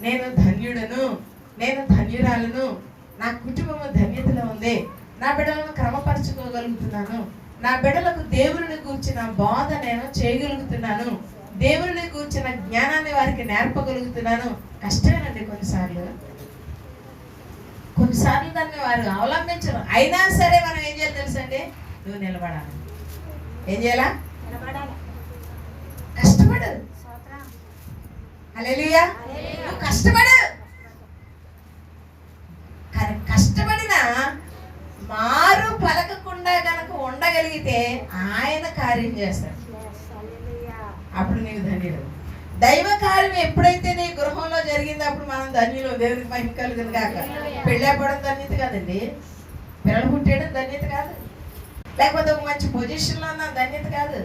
నేను ధన్యుడను, నేను ధన్యురాలను, నా కుటుంబము ధన్యతలో ఉంది, నా బిడ్డలను క్రమపరచుకోగలుగుతున్నాను, నా బిడ్డలకు దేవుని కూర్చిన బోధ నేను చేయగలుగుతున్నాను, దేవుని కూర్చిన జ్ఞానాన్ని వారికి నేర్పగలుగుతున్నాను. కష్టమేనండి కొన్నిసార్లు దాన్ని వారు అవలంబించరు. అయినా సరే మనం ఏం చేయాలి తెలుసండి? నువ్వు నిలబడాలి. ఏం చేయాలా? కష్టపడు. హల్లెలూయా. నువ్వు కష్టపడు. చేయగలిగితే ఆయన కార్యం చేస్తాడు. అప్పుడు నీకు ధన్యుడు. దైవ కార్యం ఎప్పుడైతే నీ గృహంలో జరిగిందో అప్పుడు మనం ధన్యులు. దేవునికి మహిమ కలుగును గాక. పెళ్ళైపోవడం ధన్యత కాదండి, పిల్లలు పుట్టేయడం ధన్యత కాదు, లేకపోతే ఒక మంచి పొజిషన్లో ఉన్న ధన్యత కాదు.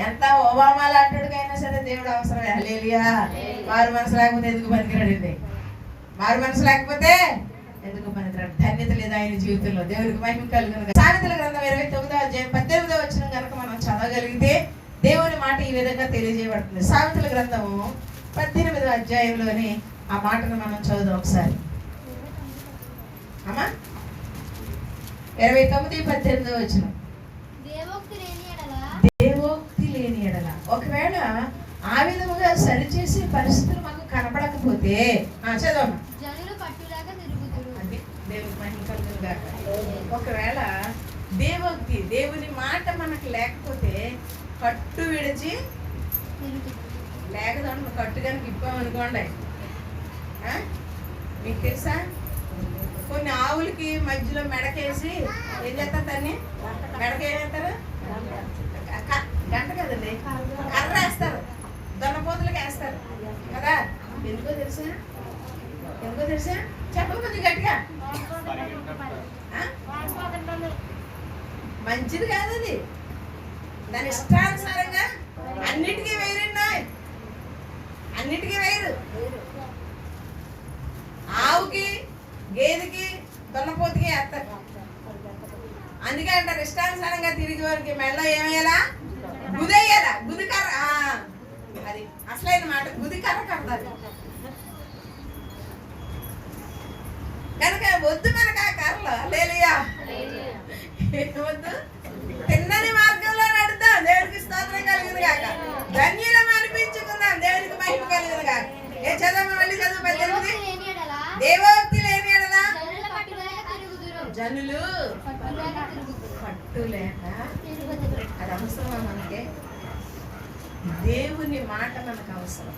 ఎంత ఒబామా లాంటికైనా సరే దేవుడు అవసరమే. హల్లెలూయా. మారు మనసు లేకపోతే ఎందుకు పనికిరాడండి? మారు మనసు లేకపోతే ఎందుకు పనికిరాడు? ధన్యత లేదు ఆయన జీవితంలో. దేవునికి మహిమ కలుగును. సామెతల గ్రంథం 29వ అధ్యాయం 18వ వచనం కనుక మనం చదవగలిగితే దేవుని మాట ఈ విధంగా తెలియజేయబడుతుంది. సామెతల గ్రంథము 18వ అధ్యాయంలోని ఆ మాటను మనం చదువుదాం ఒకసారి. అమ్మా 29:18 వచనం. దేవోక్తి లేని ఎడల ఒకవేళ ఆ విధముగా సరిచేసే పరిస్థితులు మాకు కనపడకపోతే చదవమ్మా. అది దేవుని మహిమ కలుగును గాక. ఒకవేళ దేవోక్తి దేవుని మాట మనకు లేకపోతే కట్టు విడిచి లేకదండి. కట్టు కనుక ఇప్పామనుకోండి, మీకు తెలుసా కొన్ని ఆవులకి మధ్యలో మెడకేసి ఏం చేస్తారు? దాన్ని మెడకేస్తారు, గంట కదండి, కర్ర వేస్తారు, దొన్నపోతులకి వేస్తారు కదా. ఎందుకో తెలుసా? చెప్పండి కొంచెం గట్టిగా. మంచిది కాదు అది. దాని ఇష్టానుసారంగా అన్నిటికీ వేరున్నాయి, అన్నిటికీ వేరు. ఆవుకి, గేదెకి, దొన్నపోతుకి వేస్తారు. అందుకే అంటారు ఇష్టానుసారంగా తిరిగి వారికి మెళ్ళ ఏమయ్యాలా? గుదయ్యాలా? గుదికర్ర. అది అసలైన మాట. గుదికర్ర కడతారు కనుక వద్దు మనకు ఆ కర్రలు. హల్లెలూయా. వద్దు, తిన్నని మార్గంలో నడుద్దాం. దేవునికి స్తోత్రం కలుగును గాక. ధన్యులం అనిపించుకుందాం. దేవునికి మహిమ కలుగును గాక. ఏ చదవ మళ్ళీ చదువు. 18. దేవోక్తి లేని ఎడల జనులు పట్టు లేక. అది అవసరమా మనకి? దేవుని మాట మనకు అవసరం,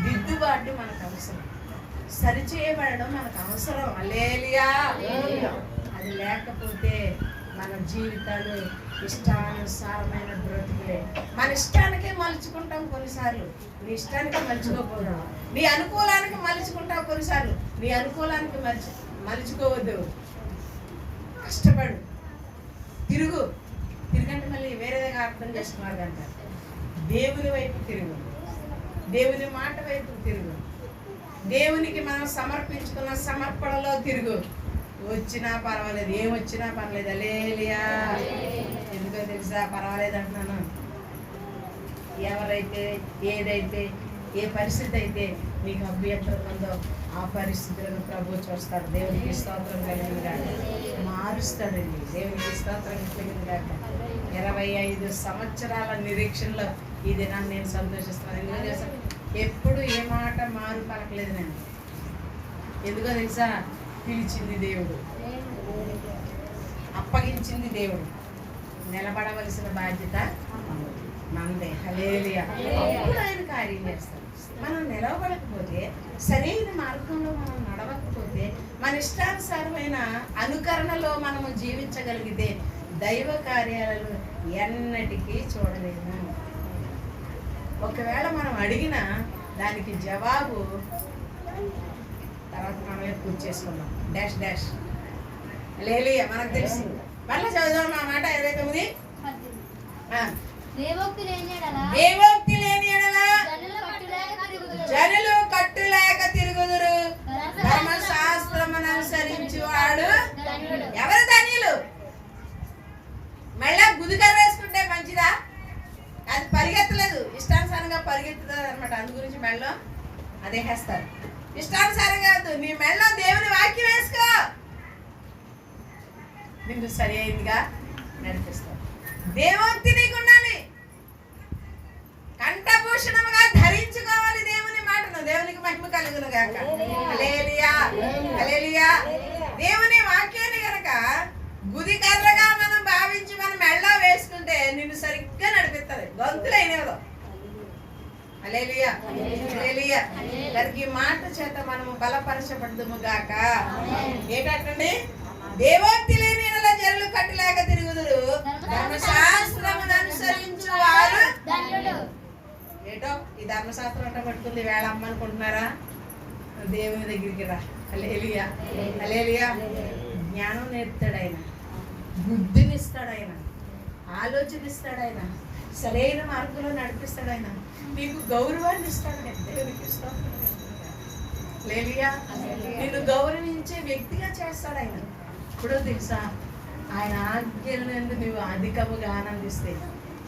దిద్దుబాటు మనకు అవసరం, సరిచేయబడడం మనకు అవసరం. హల్లెలూయా. అది లేకపోతే మన జీవితాలు ఇష్టానుసారమైన బ్రతుకులే. మన ఇష్టానికే మలుచుకుంటాం కొన్నిసార్లు. నీ ఇష్టానికే మలుచుకోకూడదు. నీ అనుకూలానికి మలుచుకుంటావు కొన్నిసార్లు. నీ అనుకూలానికి మలుచుకోవద్దు. కష్టపడు, తిరుగంటే మళ్ళీ వేరేదిగా అర్థం చేసుకున్నారు కంట. దేవుని వైపు తిరుగు, దేవుని మాట వైపు తిరుగు, దేవునికి మనం సమర్పించుకున్న సమర్పణలో తిరుగు. వచ్చినా పర్వాలేదు, ఏమొచ్చినా పర్లేదు. హల్లెలూయా. ఎందుకో తెలుసా? పర్వాలేదు అంటున్నాను. ఎవరైతే, ఏదైతే, ఏ పరిస్థితి అయితే మీకు అభ్యంతరం ఉందో ఆ పరిస్థితులను ప్రభు చూస్తాడు. దేవునికి స్తోత్రం కలిగిన గాక. మారుస్తాడండి. దేవునికి స్తోత్రం కలిగిన గాక. 25 సంవత్సరాల నిరీక్షణలో ఈ దినాన్ని నేను సంతోషిస్తున్నాను. ఎందుకో తెలుసా? ఎప్పుడు ఏ మాట మారు పలకలేదు నేను. ఎందుకో తెలుసా? పిలిచింది దేవుడు, అప్పగించింది దేవుడు, నిలబడవలసిన బాధ్యత మనదే. హల్లెలూయా. అప్పుడు ఆయన కార్యం చేస్తాడు. మనం నిలవబడకపోతే, సరైన మార్గంలో మనం నడవకపోతే, మన ఇష్టానుసారమైన అనుకరణలో మనము జీవించగలిగితే దైవ కార్యాలను ఎన్నటికీ చూడలేము. ఒకవేళ మనం అడిగిన దానికి జవాబు తర్వాత మనమే పూర్తి చేసుకున్నాం. Dash dash. హల్లెలూయా. మనకు తెలిసి మళ్ళీ చదువుదాం ఆ మాట. 29. దేవోక్తి లేని ఎడల జనులు కట్టులేక తిరుగుదురు. ధర్మశాస్త్రమును అనుసరించువాడు ఎవరు ధన్యులు? మళ్ళా గుదికర్ర వేసుకుంటే మంచిదా? అది పరిగెత్తలేదు, ఇష్టానుసారంగా పరిగెత్తుతుంది అనమాట. అందు గురించి మెళ్ళో అదే వేస్తారు. ఇష్టానుసారంగా నీ మెళ్ళో దేవుని వాక్యం వేసుకో, నిన్ను సరి అయిందిగా నడిపిస్తావు. దేవోక్తి నీకు ఉండాలి, కంఠభూషణముగా ధరించుకోవాలి దేవుని మాటను. దేవునికి మహిమ కలుగును గాక. హల్లెలూయా. హల్లెలూయా. దేవుని వాక్యాన్ని గనక గుదికర్రగా మనం భావించి మనం మెళ్ళో వేసుకుంటే నిన్ను సరిగ్గా నడిపిస్తుంది. గొంతులైనదో. హల్లెలూయా. హల్లెలూయా. దానికి మాట చేత మనము బలపరచబడుదుము గాక. ఏంటంటే దేవోక్తి లేని జనులు కట్టులేక తిరుగుదురు, ధర్మశాస్త్రమును అనుసరించు వారు ధన్యుడు. ఏటో ఈ ధర్మశాస్త్రం అంట పట్టుకుంది వేళ అమ్మ అనుకుంటున్నారా? దేవుని దగ్గరికి రా. హల్లెలూయా, హల్లెలూయా. జ్ఞానం నేర్పుతాడు ఆయన, బుద్ధిని ఇస్తాడు ఆయన, ఆలోచన ఇస్తాడు ఆయన, సరైన మార్గంలో నడిపిస్తాడు ఆయన, నీకు గౌరవాన్ని ఇస్తాడు ఆయన. దేవునికి స్తోత్రం. హల్లెలూయా. నిన్ను గౌరవించే వ్యక్తిగా చేస్తాడు ఆయన. ఇప్పుడు తెలుసా, ఆయన ఆజ్ఞలందు నువ్వు అధికముగా ఆనందిస్తే,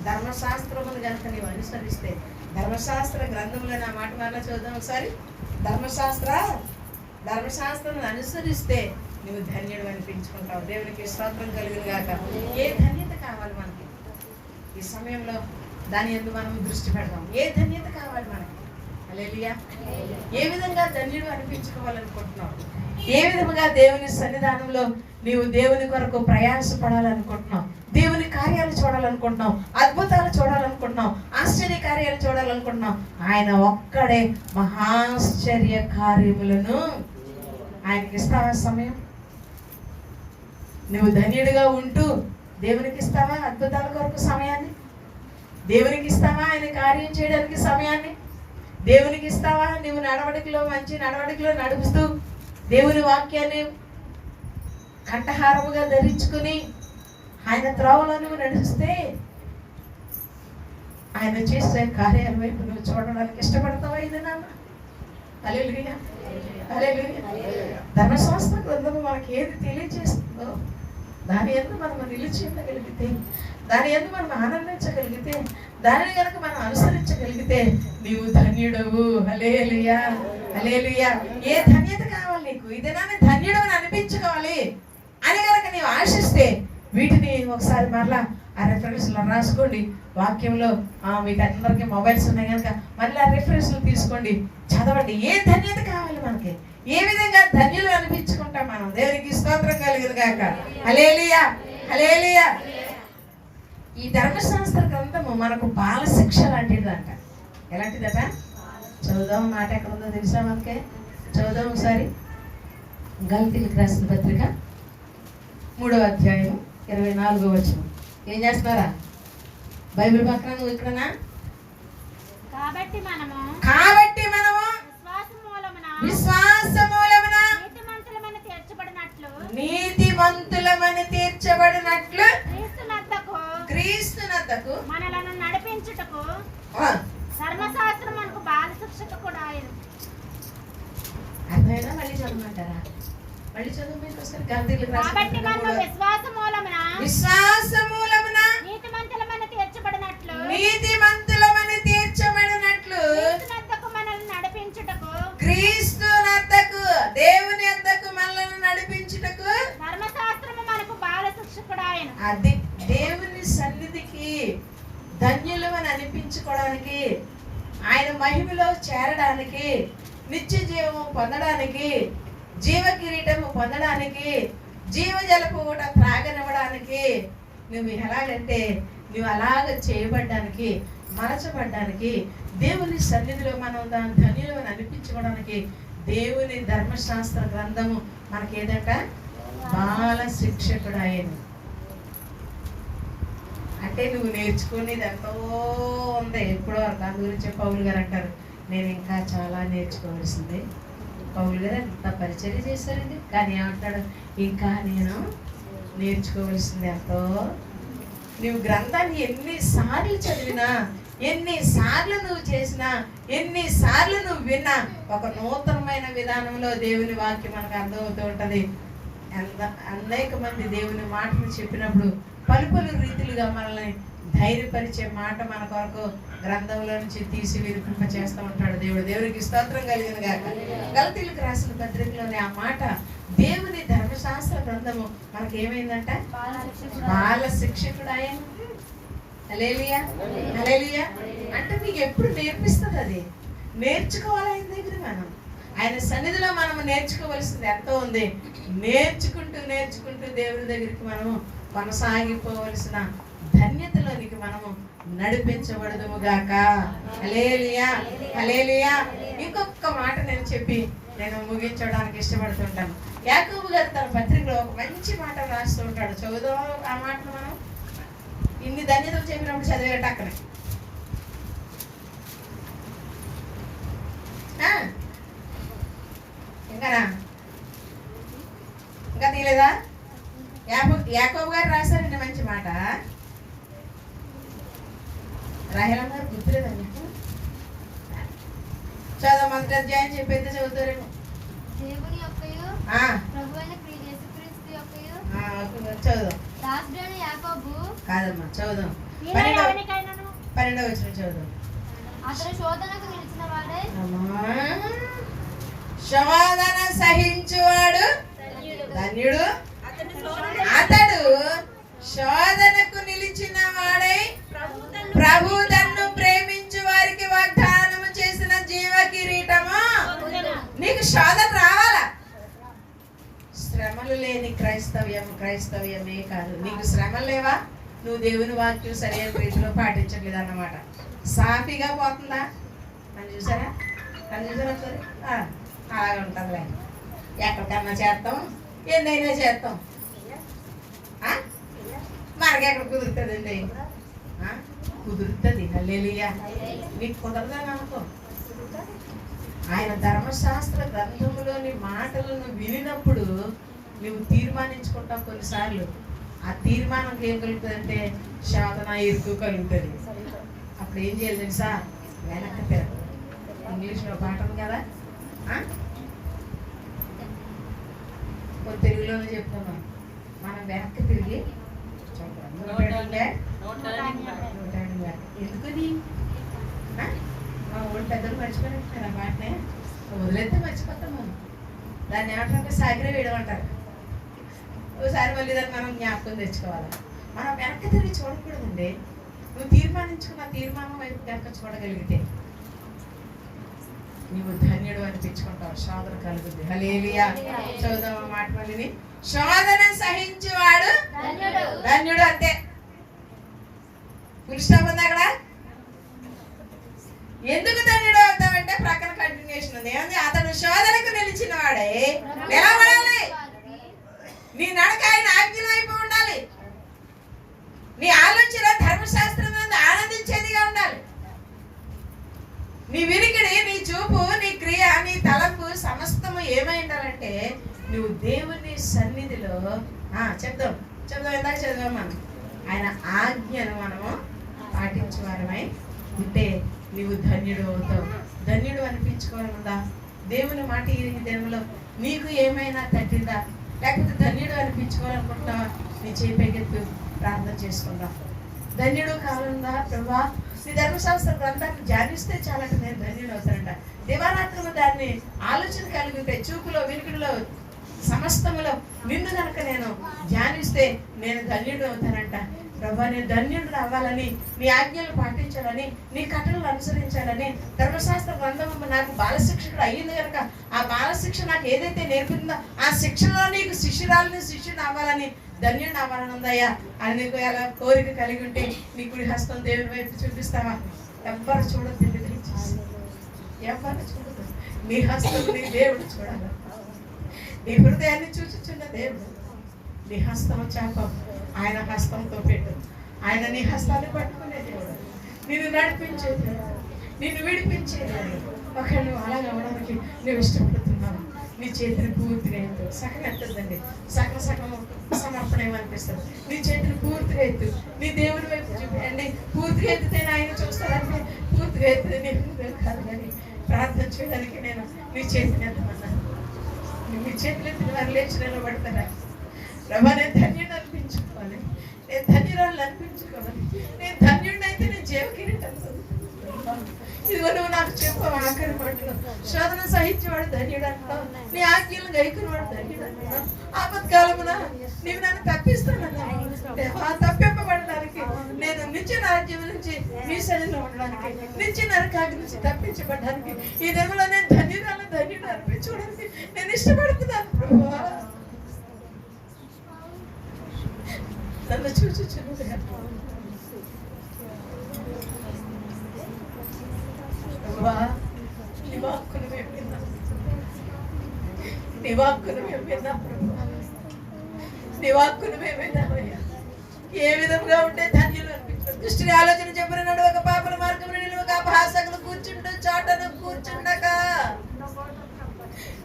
ధర్మశాస్త్రమును కనుక నీవు అనుసరిస్తే, ధర్మశాస్త్ర గ్రంథంలో నా మాట వల్ల చూద్దాం ఒకసారి. ధర్మశాస్త్రం అనుసరిస్తే నువ్వు ధన్యుడు అనిపించుకుంటావు. దేవునికి స్తోత్రం కలుగును గాక. ఏ ధన్యత కావాలి మనకి ఈ సమయంలో? దాని యందు మనం దృష్టి పెడదాం. ఏ ధన్యత కావాలి మనకి? హల్లెలూయా. ఏ విధంగా ధన్యుడు అనిపించుకోవాలనుకుంటున్నావు? ఏ విధంగా దేవుని సన్నిధానంలో నీవు దేవుని కొరకు ప్రయాసపడాలనుకుంటున్నావు? దేవుని కార్యాలు చూడాలనుకుంటున్నావు, అద్భుతాలు చూడాలనుకుంటున్నావు, ఆశ్చర్య కార్యాలు చూడాలనుకుంటున్నావు. ఆయన ఒక్కడే మహాశ్చర్య కార్యములను ఆయనకి ఇస్తావా సమయం? నువ్వు ధన్యుడిగా ఉంటూ దేవునికి ఇస్తావా అద్భుతాల కొరకు సమయాన్ని? దేవునికి ఇస్తావా ఆయన కార్యం చేయడానికి సమయాన్ని? దేవునికి ఇస్తావా నువ్వు నడవడికలో మంచి నడవడికలో నడుపుతూ దేవుని వాక్యాన్ని కంఠహారముగా ధరించుకుని ఆయన త్రోవలో నువ్వు నడిస్తే ఆయన చేసే కార్యాల వైపు నువ్వు చూడడానికి ఇష్టపడతావా? ఇది నాన్న. హల్లెలూయా, హల్లెలూయా. ధర్మశాస్త్ర గ్రంథము మనకి ఏది తెలియజేస్తుందో దాని యందు మనం నిలిచి ఉండగలిగితే, దాని యందు మనం ఆనందించగలిగితే, దానిని కనుక మనం అనుసరించగలిగితే నీవు ధన్యుడవు. హల్లెలూయా, హల్లెలూయా. ఏ ధన్యత కావాలి నీకు? ఇదేనా ధన్యుడు అని అనిపించుకోవాలి అని కనుక నీవు ఆశిస్తే వీటిని ఒకసారి మరలా ఆ రెఫరెన్స్లో రాసుకోండి. వాక్యంలో మీకు అందరికీ మొబైల్స్ ఉన్నాయి కనుక మళ్ళీ ఆ రెఫరెన్స్లు తీసుకోండి, చదవండి. ఏ ధన్యత కావాలి మనకి? ఏ విధంగా ధన్యులు అనిపించుకుంటాం మనం? దేవునికి స్తోత్రం కలుగును గాక. హల్లెలూయా, హల్లెలూయా. ఈ ధర్మశాస్త్ర గ్రంథము మనకు బాల శిక్ష లాంటిదంట. ఎలాంటిదట? చదువుదాం. మాట ఎక్కడ ఉందో తెలుసా మనకే? చదువుదాం ఒకసారి. గలతీయులకు రాసిన పత్రిక 3వ అధ్యాయం 24వ వచనం. ఏం చేస్తున్నారా? బైబిల్ పక్కన నువ్వు ఇక్కడనా? కాబట్టి మనము విశ్వాస మూలమున నీతిమంతులమని తీర్చబడినట్లు క్రీస్తునద్దకు మనలను నడిపించుటకు ధర్మశాస్త్రం మనకు బాల శిక్షకు కూడా ఆయన. అర్థమైనా? మళ్ళీ చదవమంటారా? మళ్ళీ చదువు మీరు ఒకసారి. గలతీయులకు రాసిన కాబట్టి మనము విశ్వాస మూలమున నీతిమంతులమని తీర్చబడినట్లు క్రీస్తునద్దకు దేవుని వద్దకు మనల్ని నడిపించుటకు ధర్మశాస్త్రము మనకు బాల శిక్షకుడు ఆయన. అది దేవుని సన్నిధికి ధన్యులు అని అనిపించుకోవడానికి, ఆయన మహిమలో చేరడానికి, నిత్య జీవము పొందడానికి, జీవ కిరీటము పొందడానికి, జీవజలపు ఊట త్రాగనివ్వడానికి నువ్వు ఎలాగంటే నువ్వు అలాగ చేయబడ్డానికి, మరచబడ్డానికి, దేవుని సన్నిధిలో మనం దాని ధన్యులు అని అనిపించుకోవడానికి దేవుని ధర్మశాస్త్ర గ్రంథము మనకి ఏదంట? బాల శిక్షకుడు ఆయన. అంటే నువ్వు నేర్చుకునేది ఎంతో ఉంది ఎప్పుడో వరకు. దాని గురించి పౌలు గారు అంటారు, నేను ఇంకా చాలా నేర్చుకోవాల్సింది. పౌలు గారు ఎంత పరిచర్య చేశారండి, కానీ ఏమంటాడు? ఇంకా నేను నేర్చుకోవాల్సింది ఎంతో. నువ్వు గ్రంథాన్ని ఎన్నిసార్లు చదివినా, ఎన్నిసార్లు నువ్వు చేసినా, ఎన్నిసార్లు నువ్వు విన్నా ఒక నూతనమైన విధానంలో దేవుని వాక్యం మనకు అర్థమవుతూ ఉంటుంది. అనేక మంది దేవుని మాటలు చెప్పినప్పుడు పలు రీతిలుగా మనల్ని ధైర్యపరిచే మాట మన కొరకు గ్రంథంలో నుంచి తీసి వినిపింప చేస్తూ ఉంటాడు దేవుడు. దేవునికి స్తోత్రం కలిగిన గాక. గలతీయులకు రాసిన పత్రికలోని ఆ మాట, దేవుని ధర్మశాస్త్ర గ్రంథము మనకి ఏమైందంట? బాల శిక్షకుడు ఆయన. హల్లెలూయా, హల్లెలూయా. అంటే మీకు ఎప్పుడు నేర్పిస్తుంది? అది నేర్చుకోవాలి ఆయన దగ్గర. మనం ఆయన సన్నిధిలో మనం నేర్చుకోవలసింది ఎంతో ఉంది. నేర్చుకుంటూ దేవుని దగ్గరికి మనము కొనసాగిపోవలసిన ధన్యతలోనికి మనము నడిపించబడదుము గాక. హల్లెలూయా, హల్లెలూయా. ఇంకొక మాట నేను చెప్పి నేను ముగించడానికి ఇష్టపడుతుంటాను. యాకోబు గారు తన పత్రికలో ఒక మంచి మాట రాస్తూ ఉంటాడు. చదువుదాం ఆ మాటను మనం. ఇన్ని ధన్యతలు చెప్పినప్పుడు చదివేట అక్కడే ఇంకా తీయలేదా? యాకోబు గారు రాశారండి మంచి మాట. రాహేలం గారు గుర్తులేదా మీకు? చదువు మొదటి అధ్యాయం చెప్పేది చదువుతారేమో. దేవుని యొక్కయు ప్రభువైన యేసుక్రీస్తు యొక్కయు చదువు. దాసుడైన యాకోబు కాదమ్మా, చదువు. 12వ వచనం చదువు. అతడు శోధనకు నిలిచిన వాడే శోధన సహించువాడు ధన్యుడు. అతడు శోధనకు నిలిచిన వాడై ప్రభు తన్ను ప్రేమించు వారికి వాగ్దానము చేసిన జీవ కిరీటము. నీకు శోధన రావాలా? శ్రమలు లేని క్రైస్తవ్యమే కాదు. నీకు శ్రమలు లేవా? నువ్వు దేవుని వాక్యం సరైన రీతిలో పాటించట్లేదు అన్నమాట. సాఫీగా పోతుందా? అని చూసారా? సరే అలాగే ఉంటుందిలే. ఎక్కడికన్నా చేస్తాం, ఎన్నైనా చేస్తాం. మనకెక్కడ కుదురుతుందండి? కుదురుతుంది. హల్లెలూయా. నీకు కుదరదని అనుకో. ఆయన ధర్మశాస్త్ర గ్రంథములోని మాటలను వినినప్పుడు నువ్వు తీర్మానించుకుంటావు. కొన్నిసార్లు ఆ తీర్మానం ఏం కలుగుతుందంటే శోధన ఇరుకు కలుగుతుంది. అప్పుడు ఏం చేయాలి తెలుసా? వెనక్కి తిరగదు. ఇంగ్లీష్లో పాట ఉంది కదా, తెలుగులోనే చెప్తున్నాం. మనం వెనక్కి తిరిగి ఎందుకని మా ఊళ్ళు పెద్దలు మర్చిపోయినట్టున్నారు ఆ మాటనే. వదిలేస్తే మర్చిపోతాం మనం. దాన్ని ఏమంటారంటే సాగిరే వేయడం అంటారు. ఒకసారి మళ్ళీ దాన్ని మనం జ్ఞాపకం తెచ్చుకోవాలి. మనం వెనక్కి తిరిగి చూడకూడదండి. నువ్వు తీర్మానించుకున్న తీర్మానం వైపు వెనక చూడగలిగితే నువ్వు ధన్యుడు అనిపించుకుంటావు. శోధన కలుగుద్ది. హల్లెలూయా. చదువుదాం ఆ మాట మళ్ళీ. శోధన సహించువాడు ధన్యుడు. అంతే. ఫుల్ స్టాప్ ఉంది అక్కడ. ఎందుకు ధన్యుడు అవుతావంటే ప్రక్కన కంటిన్యూషన్ ఉంది. ఏముంది? అతడు శోధనకు నిలిచిన వాడే నిలబడాలి. నీ నడక ఆయన ఆజ్ఞలు అయిపోయి ఉండాలి. నీ ఆలోచన ధర్మశాస్త్రం ఆనందించేదిగా ఉండాలి. నీ వినికిడి, నీ చూపు, నీ క్రియ, నీ తలంపు సమస్తము ఏమై ఉండాలంటే నువ్వు దేవుని సన్నిధిలో చెప్దాం ఇందాక చదివాం మనం. ఆయన ఆజ్ఞను మనము పాటించేవారమై ఉంటే నువ్వు ధన్యుడు అవుతావు. ధన్యుడు అనిపించుకోవాలనుందా? దేవుని మాట ఈ దినంలో నీకు ఏమైనా తట్టిందా? లేకపోతే ధన్యుడు అనిపించుకోవాలనుకుంటున్నావా? నీ చేయి పైకెత్తు, ప్రార్థన చేసుకుందాం. ధన్యుడు కావాలన్నా ప్రభా నీ ధర్మశాస్త్ర గ్రంథాన్ని ధ్యానిస్తే చాలంటే నేను ధన్యుడు అవుతానంట. దివారాత్రులు దాన్ని ఆలోచన కలిగితే చూపులో వినికిడిలో సమస్తములో నిన్ను కనుక నేను ధ్యానిస్తే నేను ధన్యుడు అవుతానంట. ప్రభా నేను ధన్యుడు అవ్వాలని, నీ ఆజ్ఞలు పాటించాలని, నీ కట్టలను అనుసరించాలని ధర్మశాస్త్ర గ్రంథము నాకు బాలశిక్షకుడు అయ్యింది కనుక ఆ బాలశిక్ష నాకు ఏదైతే నేర్పిందో ఆ శిక్షలో నీకు శిష్యుడు అవ్వాలని, ధన్యుడు అవ్వాలని ఉందయ్యా అని నీకు ఎలా కోరిక కలిగి ఉంటే నీ కుడి హస్తం దేవుని వైపు చూపిస్తావా? ఎవ్వరు చూడద్దు. ఎవరు చూడదు. నీ హస్తం నీ దేవుడు చూడాలి. నీ హృదయాన్ని చూచుచున్న దేవుడు. నీ హస్తం చాపం ఆయన హస్తంతో పెట్టు. ఆయన నీ హస్తాన్ని పట్టుకునే దేవుడు. నిన్ను నడిపించే దేవుడు, నిన్ను విడిపించే దేవుడు. ఒకవేళ నువ్వు అలాగ అవ్వడానికి నువ్వు ఇష్టపడుతున్నావు, నీ చేతిని పూర్తిగా ఎత్తు. సగం ఎత్తద్దండి, సగం సమర్పణ ఏమనిపిస్తుంది. నీ చేతిని పూర్తిగా ఎత్తు. నీ దేవుని వైపు చూపించండి. పూర్తిగా ఎత్తితే ఆయన చూస్తారంటే పూర్తిగా ఎత్తితే నీ హృదయం కాదు. కానీ ప్రార్థన చేయడానికి నేను నీ చేతిని ఎత్తమన్నాను. నీ చేతులు ఎత్తిన వారు లేచి నిలబడతారా? ప్రభా నేను ధన్యుడు అనిపించుకోవాలి, నేను ధన్యురాలు అనిపించుకోవాలి. నేను ధన్యుడిని అయితే నేను జీవకిరీటం ఇదిగో నువ్వు నాకు చెప్పావు ఆఖరి మాటలో. శోధన సహించేవాడు ధన్యుడు అంటావు, నీ ఆజ్ఞలు గైకునేవాడు ధన్యుడు అంటావు. ఆపత్కాలమున నీవు నన్ను తప్పిస్తానన్నావు. తప్పింపబడడానికి నేను నిత్య రాజ్యం నుంచి నీ సన్నిధిలో ఉండడానికి, నిత్య నరకాగ్ని నుంచి తప్పించబడడానికి ఈ దినంలో నేను ధన్యుడు అనిపించుకోవడానికి నేను ఇష్టపడుతున్నాను. ప్రభువా నన్ను చూచుచున్నదిగా నీ వాక్కును మేము విన్నాం. నీ వాక్కును మేము విన్నాం ప్రభా, నీ వాక్కును మేము విన్నామయ్యా. ఏ విధంగా ఉంటే ధన్యులు అనిపించారు. దృష్టిని ఆలోచన చెప్పిన నడువక పాపల మార్గమును నిలువక అపహాసకులు కూర్చుంటూ చాటను కూర్చుండక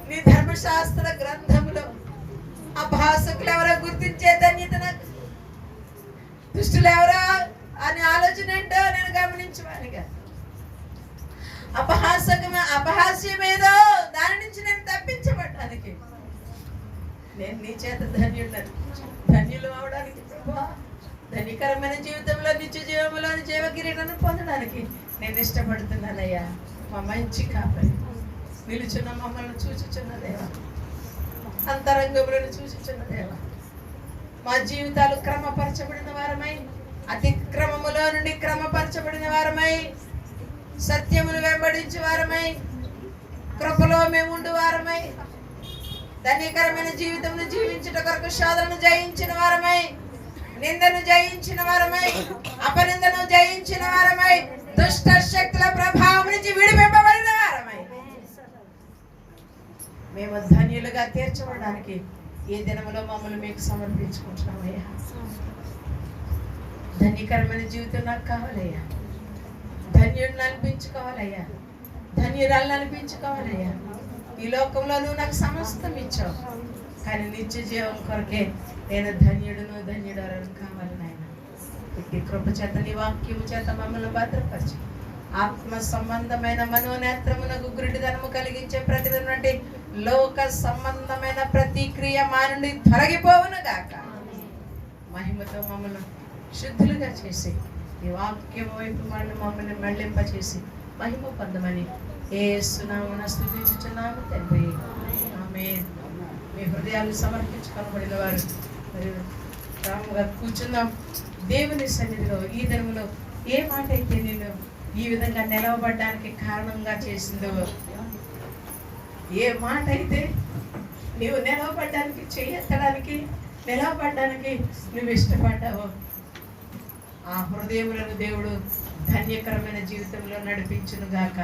నీ ధర్మశాస్త్ర గ్రంథములో అపహాసకులు ఎవరో గుర్తించే ధన్యత నాకు, దుష్టులు ఎవరో అని ఆలోచన ఏంటో నేను గమనించవాలిగా. అపహాస్యమేదో దాని నుంచి నేను తప్పించబడ్డానికి నేను నీ చేత ధన్యులు అవడానికి ప్రభా, ధన్యకరమైన జీవితంలో నిత్య జీవంలోని జీవ కిరీటాన్ని పొందడానికి నేను ఇష్టపడుతున్నానయ్యా. మా మంచి కాపరి నిలుచున్న మమ్మల్ని చూచుచున్న దేవా, అంతరంగములను చూచుచున్న దేవా, మా జీవితాలు క్రమపరచబడిన వారమై, అతిక్రమములో నుండి క్రమపరచబడిన వారమై, సత్యమును వెంబడించే వారమై, కృపలో మేము ఉండు వారమై, ధన్యకరమైన జీవితమును జీవించుట కొరకు శోధనను జయించిన వారమై, నిందను జయించిన వారమై, అపనిందను జయించిన వారమై, దుష్ట శక్తుల ప్రభావం నుంచి విడిపింపబడిన వారమై మేము ధన్యులుగా తీర్చబడడానికి ఈ దినములో మమ్మల్ని మీకు సమర్పించుకుంటున్నామయ్యా. ధన్యకరమైన జీవితం నాకు కావాలయ్యా. ధన్యుడిని అనిపించుకోవాలయ్యా, ధన్యురాలను అనిపించుకోవాలయ్యా. ఈ లోకంలో నువ్వు నాకు సమస్తం ఇచ్చావు, కానీ నిత్య జీవం కొరకే నేను ధన్యుడను కావాలి నాయన. ఇట్టి కృప చేత నీ వాక్యము చేత మమ్మల్ని భద్రపరచు. ఆత్మ సంబంధమైన మనోనేత్రమునకు గురుడిదనము కలిగించే ప్రతి లోక సంబంధమైన ప్రతిక్రియ మా నుండి తొలగిపోవును గాక. మహిమతో మమ్మల్ని శుద్ధులుగా చేసి ఈ వాక్యం వైపు మమ్మల్ని మళ్ళింపచేసి మహిమ పొందమని యేసు నామమున స్తుతించుచున్నాము తండ్రి, ఆమేన్. మీ హృదయాలు సమర్పించుకోబడిన వారు మరి రాముగా కూర్చుందాం దేవుని సన్నిధిలో. ఈ దినములో ఏ మాట అయితే నేను ఈ విధంగా నిలవబడ్డానికి కారణంగా చేసిందో, ఏ మాట అయితే నీవు నిలవబడ్డానికి చేయెత్తడానికి నిలవబడ్డానికి నువ్వు ఇష్టపడ్డావో, ఆ హృదయములను దేవుడు ధన్యకరమైన జీవితంలో నడిపించును గాక,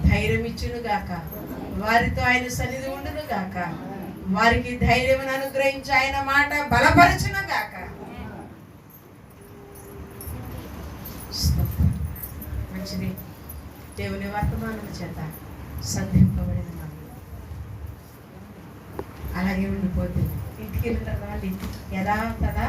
ధైర్యం ఇచ్చును గాక, వారితో ఆయన సన్నిధి ఉండును గాక, వారికి ధైర్యం అనుగ్రహించి ఆయన మాట బలపరచును గాక. మంచిది. దేవుని వర్తమానం చేత సంధింపబడిన మనం అలాగే ఉండిపోతుంది. ఇంటికి వెళ్ళిన వాళ్ళు యథాతథ